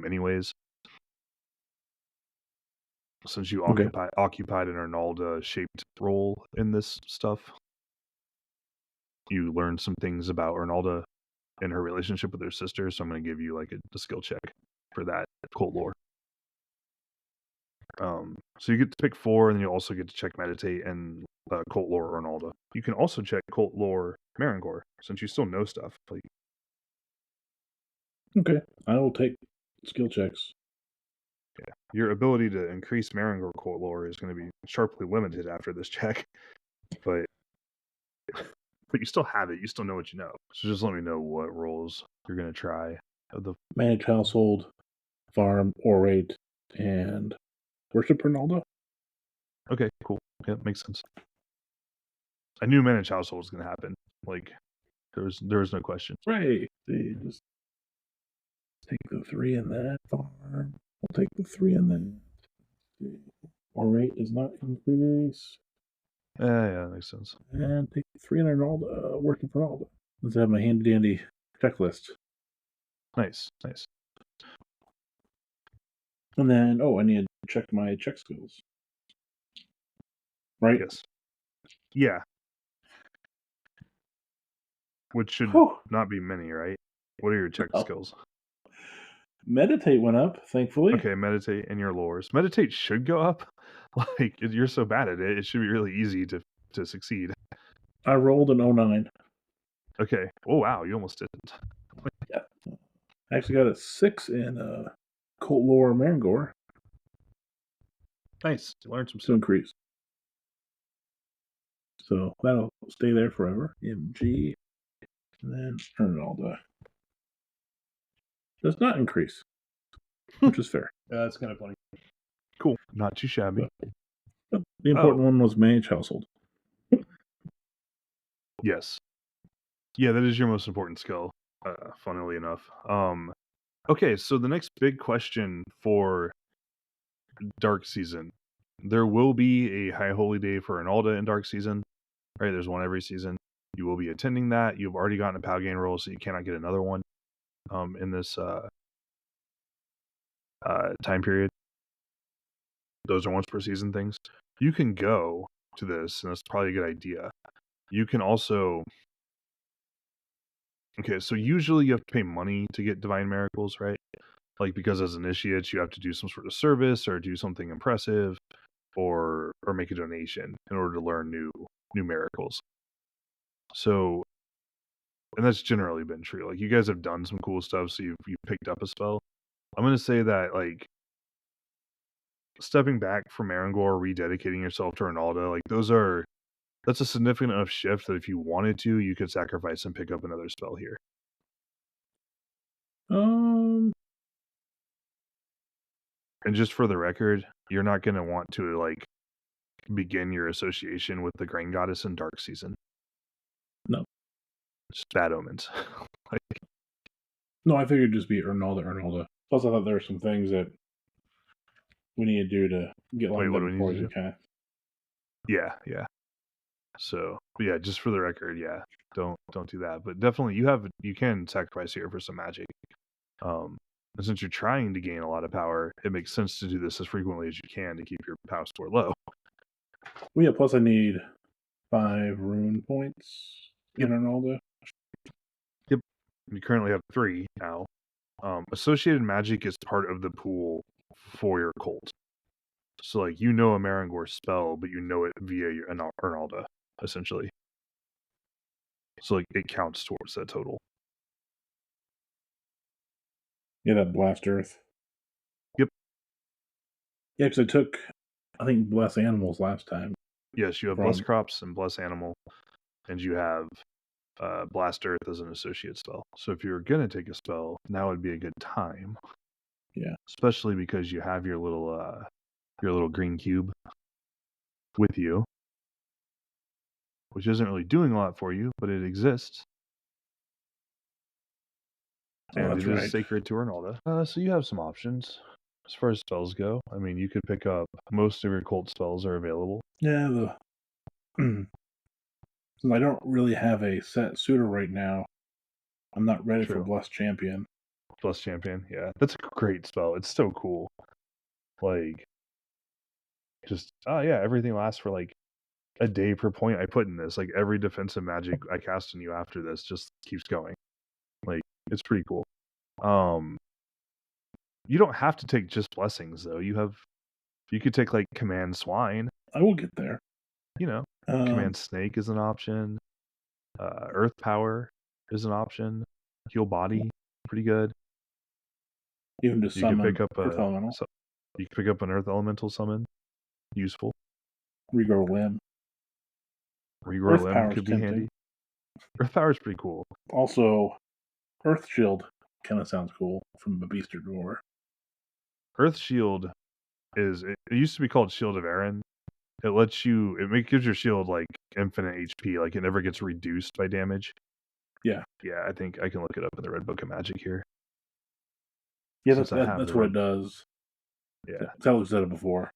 anyways, since you Okay. occupied an Ernaldo shaped role in this stuff. You learn some things about Ernaldo and her relationship with her sister, so I'm going to give you like a skill check for that cult lore. So you get to pick 4, and then you also get to check meditate and cult lore Ernaldo. You can also check cult lore Maran Gor, since you still know stuff. Like Okay. I will take skill checks. yeah, your ability to increase Maran Gor cult lore is going to be sharply limited after this check, but you still have it. You still know what you know. So just let me know what roles you're going to try. Manage household, farm, orate, and worship Ronaldo. Okay, cool. Yeah, makes sense. I knew managed household was going to happen. Like there was no question. Right. They just take the 3 in that farm. I'll take the 3 in that. Orate does not increase. Yeah, that makes sense. And take 3 in Ronaldo, working for Ronaldo. Let's have my handy dandy checklist. Nice. And then, I need to check my check skills. Right? Yes. Yeah. Which should not be many, right? What are your check skills? Meditate went up, thankfully. Okay, meditate and your lores. Meditate should go up. Like you're so bad at it, it should be really easy to succeed. I rolled an 09. Okay. Oh wow, you almost didn't. Yeah. I actually got a 6 in Cult Lore Maran Gor Nice. You learned some to stuff. increase. So that'll stay there forever. MG. And then earn it all day. Does not increase, which is fair. That's kind of funny. Cool. Not too shabby. But the important one was Mage Household. Yes. Yeah, that is your most important skill, funnily enough. Okay, so the next big question for Dark Season. There will be a High Holy Day for Arnalda in Dark Season. Right, there's one every season. You will be attending that. You've already gotten a Palgain roll, so you cannot get another one in this time period. Those are once per season things. You can go to this, and that's probably a good idea. You can also... Okay, so usually you have to pay money to get Divine Miracles, right? Like, because as initiates, you have to do some sort of service or do something impressive or make a donation in order to learn new miracles. So, and that's generally been true. Like, you guys have done some cool stuff, so you've picked up a spell. I'm going to say that, like, stepping back from Maran Gor, rededicating yourself to Arnalda, like, that's a significant enough shift that if you wanted to, you could sacrifice and pick up another spell here. And just for the record, you're not going to want to, like, begin your association with the Grain Goddess in Dark Season. No. Just bad omens. Like, no, I figured it'd just be Arnalda. Plus, I thought there were some things that we need to do to get lined up before we kind of... Yeah. So, but yeah, just for the record, yeah, don't do that. But definitely, you can sacrifice here for some magic. And since you're trying to gain a lot of power, it makes sense to do this as frequently as you can to keep your power score low. Well, yeah, plus I need 5 rune points in Arnalda. Yep. You currently have 3 now. Associated magic is part of the pool for your cult. So, like, you know a Maran Gor spell, but you know it via your Arnalda, essentially. So, like, it counts towards that total. Yeah, that Blast Earth. Yep. Yeah, because I took, I think, Bless Animals last time. Yes, you have Bless Crops and Bless Animal, and you have Blast Earth as an associate spell. So if you're going to take a spell, now would be a good time. Yeah. Especially because you have your little green cube with you, which isn't really doing a lot for you, but it exists. And it is sacred to Arnalda. So you have some options as far as spells go. I mean, you could pick up most of your cult spells are available. Yeah, since I don't really have a set suitor right now, I'm not ready for Blessed Champion. Blessed Champion, yeah. That's a great spell. It's so cool. Like, just, everything lasts for like a day per point I put in this. Like, every defensive magic I cast on you after this just keeps going. Like, it's pretty cool. You don't have to take just blessings though. You could take like Command Swine. I will get there. You know, Command Snake is an option. Earth Power is an option. Heal Body, pretty good. Even to summon you could pick up Earth Elemental. You could pick up an Earth Elemental summon. Useful. Regrow Limb. Regrow Limb could be handy. Earth Power is pretty cool. Also, Earth Shield kind of sounds cool from the Beaster Door. Earth Shield it used to be called Shield of Aaron. It gives your shield like infinite HP, like it never gets reduced by damage. Yeah. Yeah, I think I can look it up in the Red Book of Magic here. Yeah, that's what it does. Yeah. I looked at it before.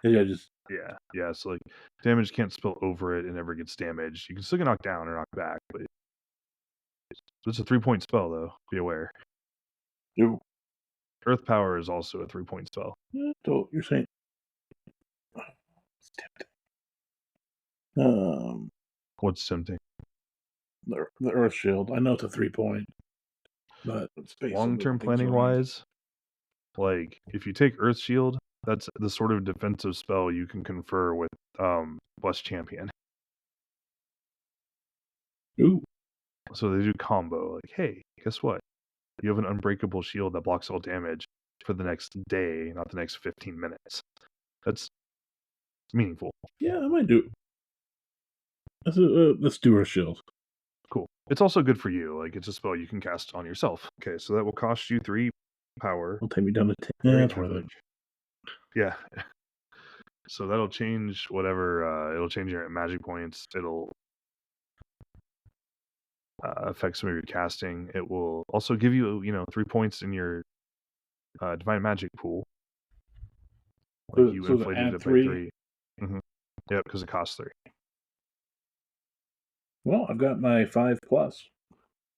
Yeah, so like damage can't spill over it, it never gets damaged. You can still get knocked down or knocked back, but it's a 3-point spell though, be aware. Ooh. Earth Power is also a 3-point spell. So you're saying it's tempting. What's tempting? The Earth Shield. I know it's a 3-point, but long-term planning wise, like if you take Earth Shield, that's the sort of defensive spell you can confer with Blessed Champion. Ooh. So they do combo. Like, hey, guess what? You have an unbreakable shield that blocks all damage for the next day, not the next 15 minutes. That's meaningful. Yeah, I might do. Let's do her shield. Cool. It's also good for you. Like, it's a spell you can cast on yourself. Okay, so that will cost you 3 power. It'll take me down to 10. Very Yeah, that's worth it. average. Yeah. So that'll change whatever. It'll change your magic points. It'll affect some of your casting. It will also give you, 3 points in your divine magic pool. Like you So to inflated add it by 3. 3. Mm-hmm. Yep, because it costs 3. Well, I've got my 5+.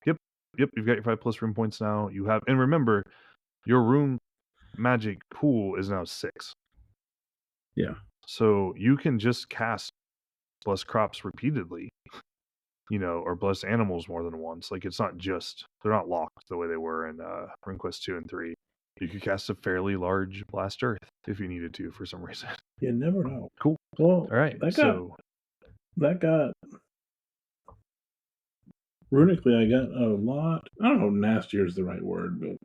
Yep, you've got your 5+ room points now. You have, and remember, your room magic pool is now 6. Yeah. So you can just cast bless crops repeatedly, or bless animals more than once. Like, it's not just, they're not locked the way they were in RuneQuest 2 and 3. You could cast a fairly large blast earth if you needed to for some reason. You never know. Cool. Well, All right. that got runically, I got a lot. I don't know if nastier is the right word, but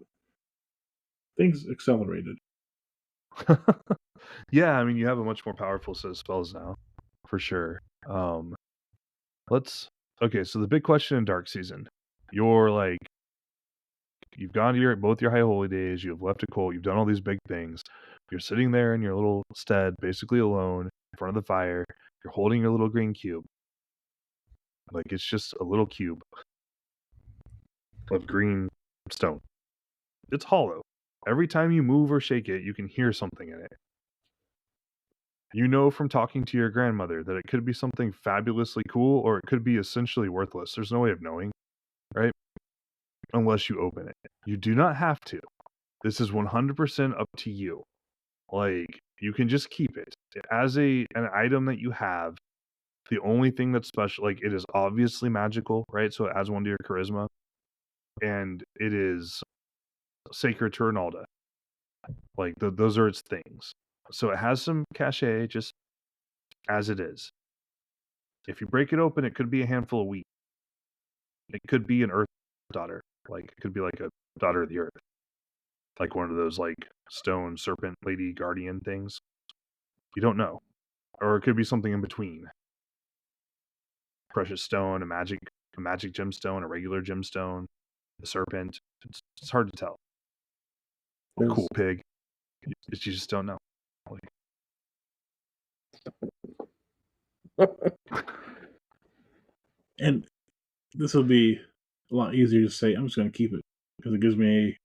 things accelerated. Yeah, I mean, you have a much more powerful set of spells now, for sure. Okay, so the big question in Dark Season, you've gone to both your High Holy Days, you have left a cult, you've done all these big things. You're sitting there in your little stead, basically alone, in front of the fire. You're holding your little green cube. Like, it's just a little cube of green stone. It's hollow. Every time you move or shake it, you can hear something in it. You know from talking to your grandmother that it could be something fabulously cool or it could be essentially worthless. There's no way of knowing, right? Unless you open it. You do not have to. This is 100% up to you. Like, you can just keep it as an item that you have. The only thing that's special, like, it is obviously magical, right? So it adds 1 to your charisma, and it is sacred to Ronaldo. Like, those are its things. So it has some cachet, just as it is. If you break it open, it could be a handful of wheat. It could be an earth daughter. Like, it could be like a daughter of the earth. Like one of those, like, stone serpent lady guardian things. You don't know. Or it could be something in between. Precious stone, a magic gemstone, a regular gemstone, a serpent. It's hard to tell. Cool pig. You just don't know. And this will be a lot easier to say. I'm just going to keep it because it gives me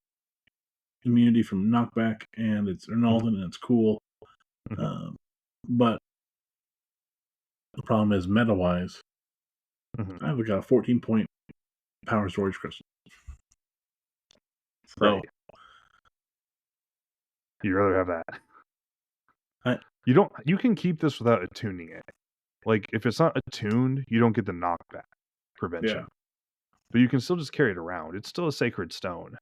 immunity from knockback, and it's Ronaldo, and it's cool. But the problem is, meta-wise, I've got a 14-point power storage crystal. So, right. You'd rather have that. You you can keep this without attuning it. Like, if it's not attuned, you don't get the knockback prevention. Yeah. But you can still just carry it around. It's still a sacred stone.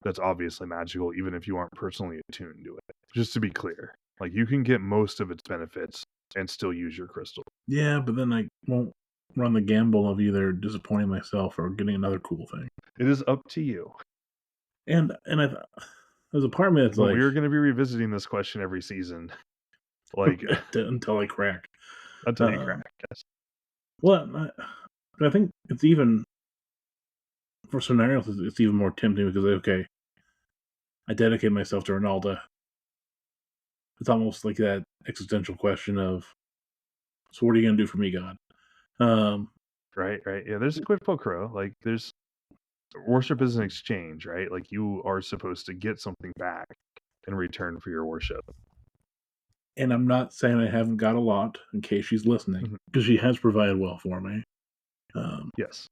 That's obviously magical, even if you aren't personally attuned to it. Just to be clear. Like, you can get most of its benefits and still use your crystal. Yeah, but then I won't run the gamble of either disappointing myself or getting another cool thing. It is up to you. And there's a part of me that's like, we're going to be revisiting this question every season, like until I crack. Until you crack. Yes. Well, I think it's even for Soinnarios, it's even more tempting because okay, I dedicate myself to Ronaldo. It's almost like that existential question of, so what are you going to do for me, God? Right. Yeah, there's a quid pro quo. Like, there's worship is an exchange, right? Like, you are supposed to get something back in return for your worship. And I'm not saying I haven't got a lot, in case she's listening, because she has provided well for me. Yes.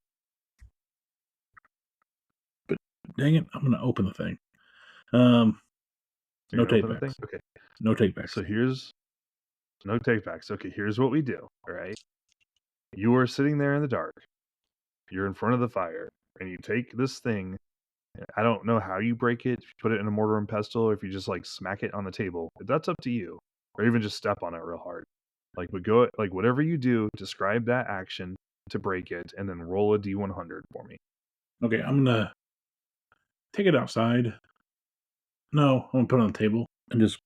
But dang it, I'm going to open the thing. No takebacks. Okay. No takebacks. So here's no takebacks. Okay, here's what we do. All right. You are sitting there in the dark. You're in front of the fire, and you take this thing. I don't know how you break it. If you put it in a mortar and pestle, or if you just like smack it on the table. That's up to you. Or even just step on it real hard. Like, but go like whatever you do, describe that action to break it, and then roll a D100 for me. Okay, I'm gonna take it outside. No, I'm gonna put it on the table and just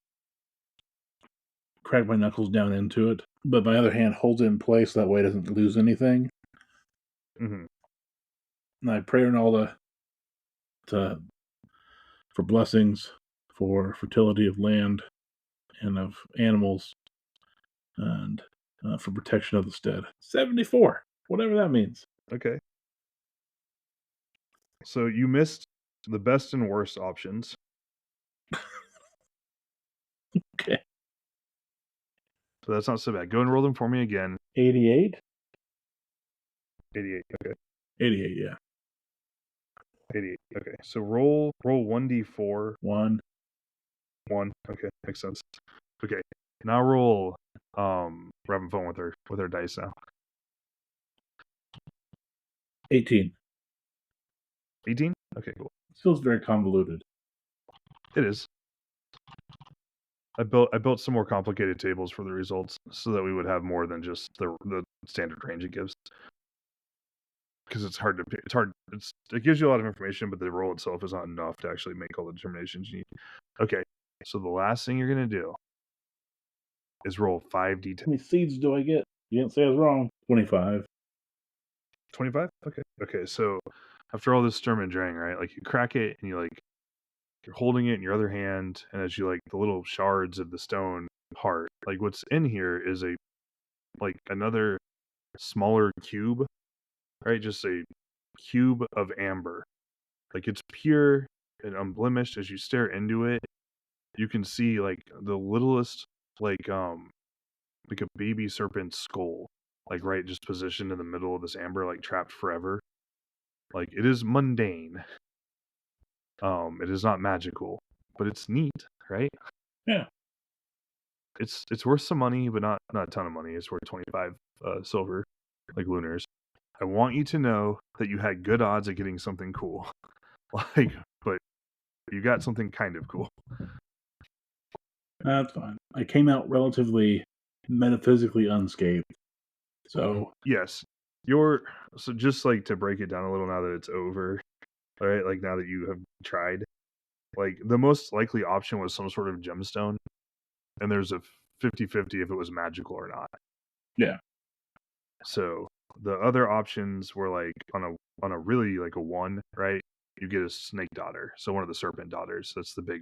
crack my knuckles down into it. But my other hand holds it in place so that way it doesn't lose anything. Mm-hmm. And I pray Ronaldo for blessings, for fertility of land and of animals, and for protection of the stead. 74, whatever that means. Okay. So you missed the best and worst options. Okay. So that's not so bad. Go and roll them for me again. 88? 88. Okay. 88, yeah. 88. Okay. So roll 1d4. 1. 1. Okay. Makes sense. Okay. Now roll. We're having fun with her dice now. 18. 18. Okay. Cool. It feels very convoluted. It is. I built some more complicated tables for the results so that we would have more than just the standard range it gives. Because it's hard to pick. It gives you a lot of information, but the roll itself is not enough to actually make all the determinations you need. Okay, so the last thing you're gonna do is roll 5d10. How many seeds do I get? You didn't say I was wrong. 25. 25. Okay. So after all this sturm and drang, right? Like you crack it and you're holding it in your other hand, and as you the little shards of the stone heart, like what's in here is another smaller cube, right? Just a cube of amber. Like it's pure and unblemished. As you stare into it, you can see the littlest, like a baby serpent skull, right just positioned in the middle of this amber, trapped forever. Like it is mundane. It is not magical, but it's neat, right? Yeah. It's worth some money, but not a ton of money. It's worth 25 silver, lunars. I want you to know that you had good odds at getting something cool. But you got something kind of cool. That's fine. I came out relatively metaphysically unscathed. So yes, so just to break it down a little now that it's over, all right? Now that you have tried, the most likely option was some sort of gemstone, and there's a 50-50 if it was magical or not. Yeah. So the other options were on a really a 1, right? You get a snake daughter, so one of the serpent daughters. That's the big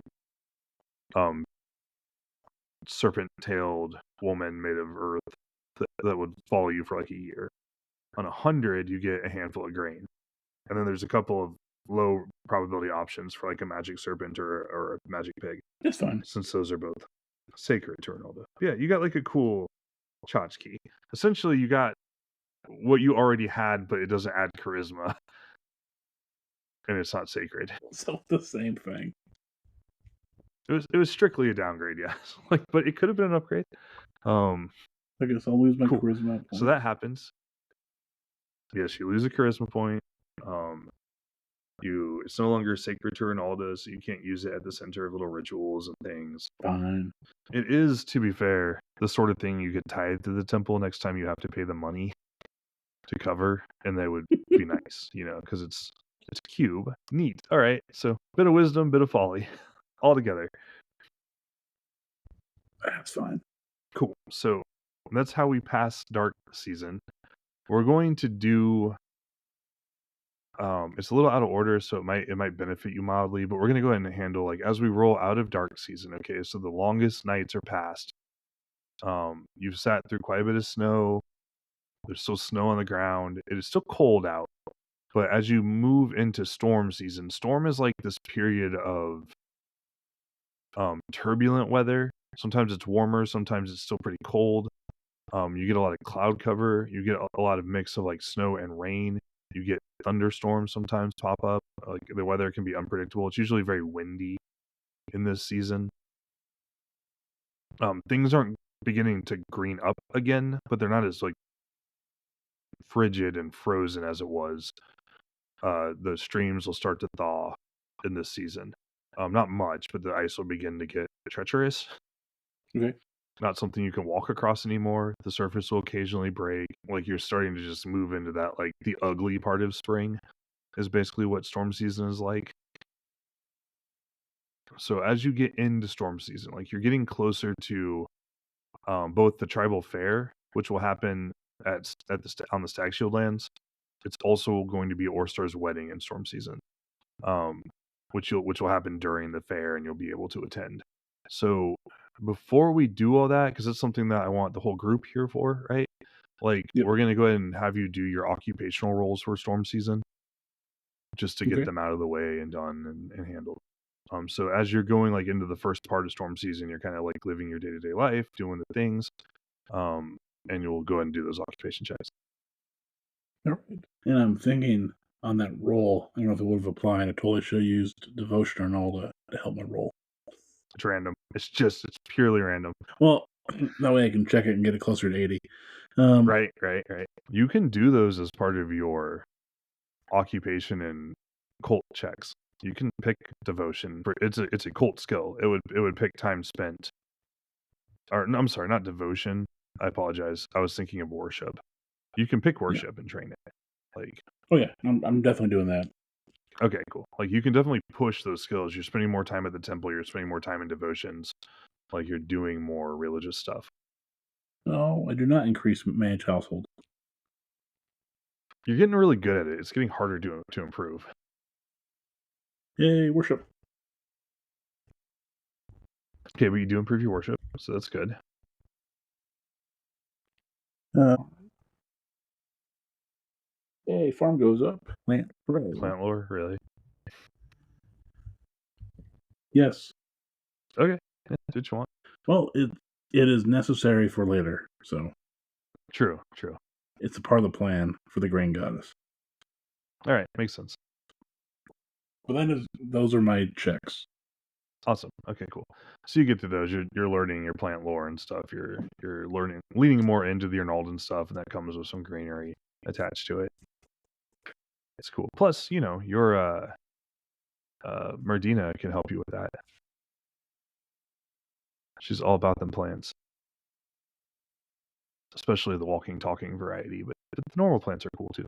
serpent-tailed woman made of earth that would follow you for a year. On 100, you get a handful of grain, and then there's a couple of low probability options for a magic serpent or a magic pig. That's fine, since those are both sacred to Ronaldo. Yeah, you got a cool tchotchke. Essentially, you got what you already had, but it doesn't add charisma, and it's not sacred. So the same thing. It was strictly a downgrade, yes. But it could have been an upgrade. I guess I'll lose my cool. charisma point. So that happens. Yes, you lose a charisma point. It's no longer sacred to Ronaldo, so you can't use it at the center of little rituals and things. Fine. It is, to be fair, the sort of thing you could tithe to the temple next time you have to pay the money to cover, and they would be nice, because it's cube. Neat. All right, so bit of wisdom, bit of folly, all together. That's fine. Cool. So that's how we pass dark season. We're going to do. It's a little out of order, so it might benefit you mildly, but we're gonna go ahead and handle as we roll out of dark season. Okay, so the longest nights are past. You've sat through quite a bit of snow. There's still snow on the ground. It is still cold out, but as you move into storm season, storm is this period of turbulent weather. Sometimes it's warmer, sometimes it's still pretty cold. You get a lot of cloud cover. You get a lot of mix of snow and rain. You get thunderstorms sometimes pop up. The weather can be unpredictable. It's usually very windy in this season. Things aren't beginning to green up again, but they're not as frigid and frozen as it was. The streams will start to thaw in this season. Not much, but the ice will begin to get treacherous. Okay. not something you can walk across anymore. The surface will occasionally break. Like you're starting to just move into that, like the ugly part of spring is basically what storm season is like. So as you get into storm season, like you're getting closer to both the tribal fair, which will happen on the Stag Shield lands. It's also going to be Orstar's wedding in storm season, um, which will happen during the fair, and you'll be able to attend. So before we do all that, because it's something that I want the whole group here for, right? Like Yep. we're gonna go ahead and have you do your occupational roles for storm season, just to get Okay. them out of the way and done and handled. So as you're going like into the first part of storm season, you're kind of like living your day-to-day life, doing the things, and you'll go ahead and do those occupation checks. All right. And I'm thinking on that roll, I don't know if it would have applied. I totally should have used devotion or all to help my roll. It's random. It's purely random. Well, that way I can check it and get it closer to 80. Right. You can do those as part of your occupation and cult checks. You can pick devotion. It's a cult skill. It would pick time spent. Or no, I'm sorry, not devotion. I apologize. I was thinking of worship. You can pick worship and train it. Like, Oh yeah, I'm definitely doing that. okay, cool. Like you can definitely push those skills. You're spending more time at the temple. You're spending more time in devotions. Like you're doing more religious stuff. No, I do not increase manage household. You're getting really good at it. It's getting harder to improve. Yay, worship. Okay, but you do improve your worship, so that's good. Uh, Yay, farm goes up. Plant grow. Plant lore, really? Yes. Okay, yeah, do what you want. Well, it is necessary for later, so True. it's a part of the plan for the grain goddess. All right, makes sense. But those are my checks. Awesome. Okay, cool. So you get to those. You're learning your plant lore and stuff. You're leaning more into the Arnaldan stuff, and that comes with some greenery attached to it. It's cool. Plus, your Merdina can help you with that. She's all about them plants, especially the walking, talking variety. But the normal plants are cool too.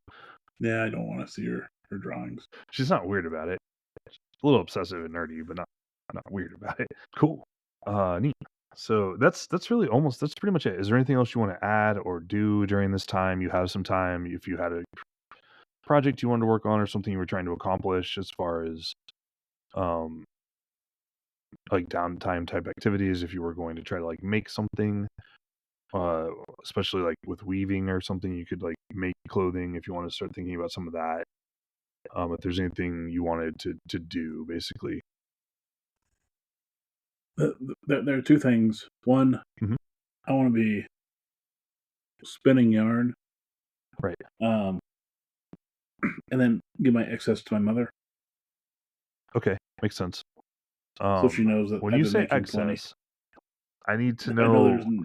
Yeah, I don't want to see her drawings. She's not weird about it. She's a little obsessive and nerdy, but not weird about it. Cool. Neat. So that's pretty much it. Is there anything else you want to add or do during this time? You have some time. If you had a project you wanted to work on or something you were trying to accomplish as far as um like downtime type activities, if you were going to try to like make something, uh especially like with weaving or something, you could like make clothing if you want to start thinking about some of that. If there's anything you wanted to do, basically. There are two things. One, Mhm. I want to be spinning yarn, Right. and then give my excess to my mother, Okay. Makes sense. so she knows that When I've you been say making plenty. excess, I need to I know there's know.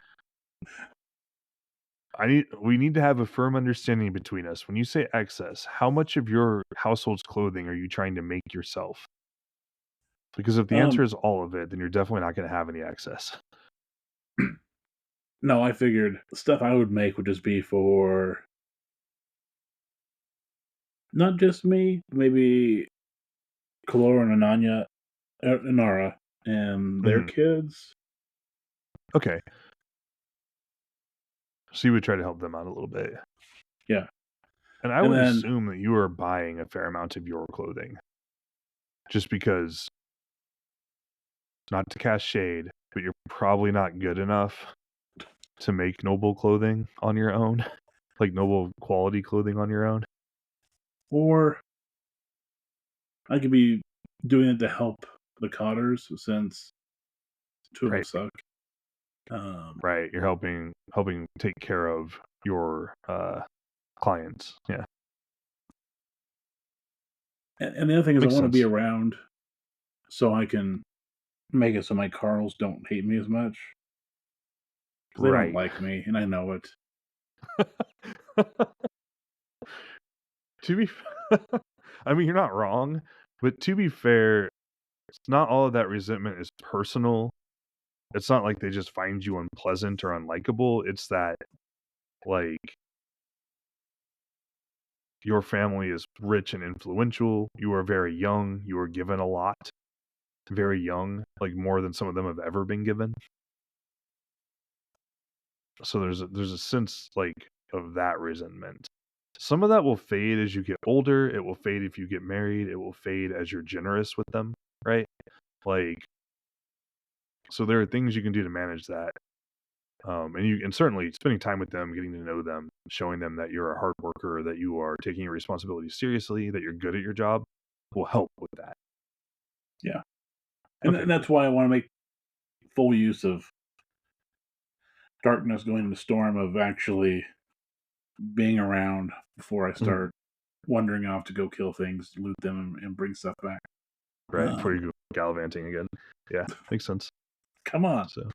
We need to have a firm understanding between us. When you say excess, how much of your household's clothing are you trying to make yourself? Because if the answer um is all of it, then you're definitely not going to have any excess. no, I figured the stuff I would make would just be for not just me, maybe Kalora and Ananya, Inara, and their Mhm. kids. Okay. So you would try to help them out a little bit. Yeah, And I and would then assume that you are buying a fair amount of your clothing. Just because, not to cast shade, but you're probably not good enough to make noble clothing on your own, like noble quality clothing on your own. or I could be doing it to help the cotters since two of them Right. suck. Um, Right. You're helping take care of your clients. Yeah. and the other thing is, I Makes want to be sense. around so I can make it so my Carls don't hate me as much because they don't Right. like me, and I know it. To be I mean, you're not wrong, but to be fair, not all of that resentment is personal. it's not like they just find you unpleasant or unlikable. It's that, like, your family is rich and influential. You are very young. You are given a lot, very young, like more than some of them have ever been given. So there's a sense, like, of that resentment. Some of that will fade as you get older. It will fade if you get married. It will fade as you're generous with them, right? Like, so there are things you can do to manage that. And certainly spending time with them, getting to know them, showing them that you're a hard worker, that you are taking your responsibilities seriously, that you're good at your job, will help with that. Yeah. And, Okay, and that's cool. why I want to make full use of darkness going into storm, of actually being around before I Mhm. start wandering off to go kill things, loot them, and bring stuff back. Right, before Um, you go gallivanting again. Yeah, makes sense. Come on. So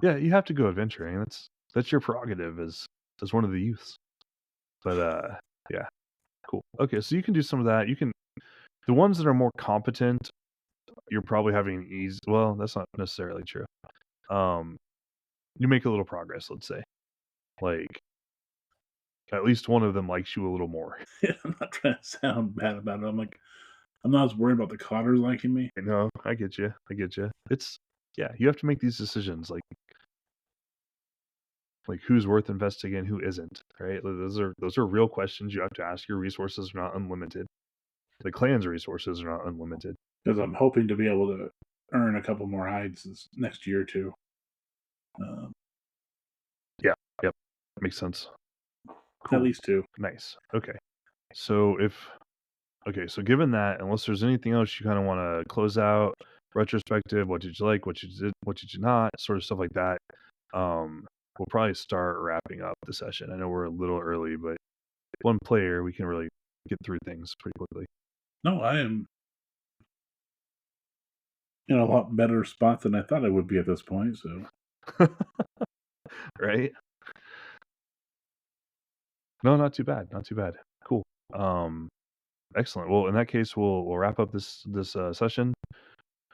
yeah, you have to go adventuring. That's your prerogative as one of the youths. But yeah, cool. Okay, so you can do some of that. You can the ones that are more competent, you're probably having ease. Well, that's not necessarily true. Um, you make a little progress, let's say. Like, at least one of them likes you a little more. I'm not trying to sound bad about it. I'm like, I'm not as worried about the cotters liking me. No, I get you. I get you. It's yeah, you have to make these decisions, like who's worth investing in, who isn't, right? Like, those are real questions you have to ask. Your resources are not unlimited. The clan's resources are not unlimited. Because I'm hoping to be able to earn a couple more hides this next year or two. Um, Yeah, yep, makes sense. at Cool, least two. nice. Okay, so so given that, unless there's anything else you kind of want to close out, retrospective, what did you like, what did you not, sort of stuff like that. We'll probably start wrapping up the session. I know we're a little early, but one player, we can really get through things pretty quickly. No, I am in a lot better spot than I thought I would be at this point. So Right? No, not too bad. Not too bad. Cool. Um, Excellent. Well, in that case, we'll wrap up this session.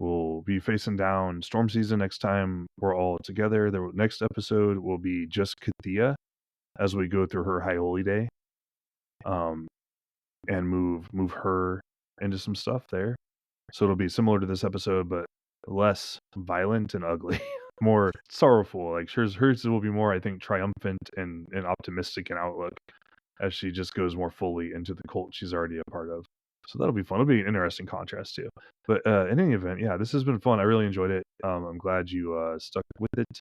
We'll be facing down storm season next time we're all together. The next episode will be just Kathia as we go through her High Holy Day, um, and move her into some stuff there. So it'll be similar to this episode, but less violent and ugly, more sorrowful. Like hers will be more, I think, triumphant and optimistic in outlook as she just goes more fully into the cult she's already a part of. So that'll be fun. It'll be an interesting contrast too. But in any event, yeah, this has been fun. I really enjoyed it. I'm glad you stuck with it,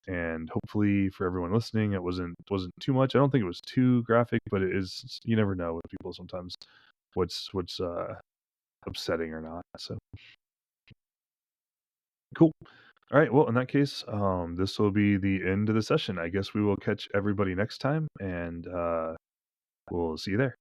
and hopefully for everyone listening, it wasn't too much. I don't think it was too graphic, but it is. You never know with people sometimes what's upsetting or not. So cool. All right. Well, in that case, this will be the end of the session. I guess we will catch everybody next time, and we'll see you there.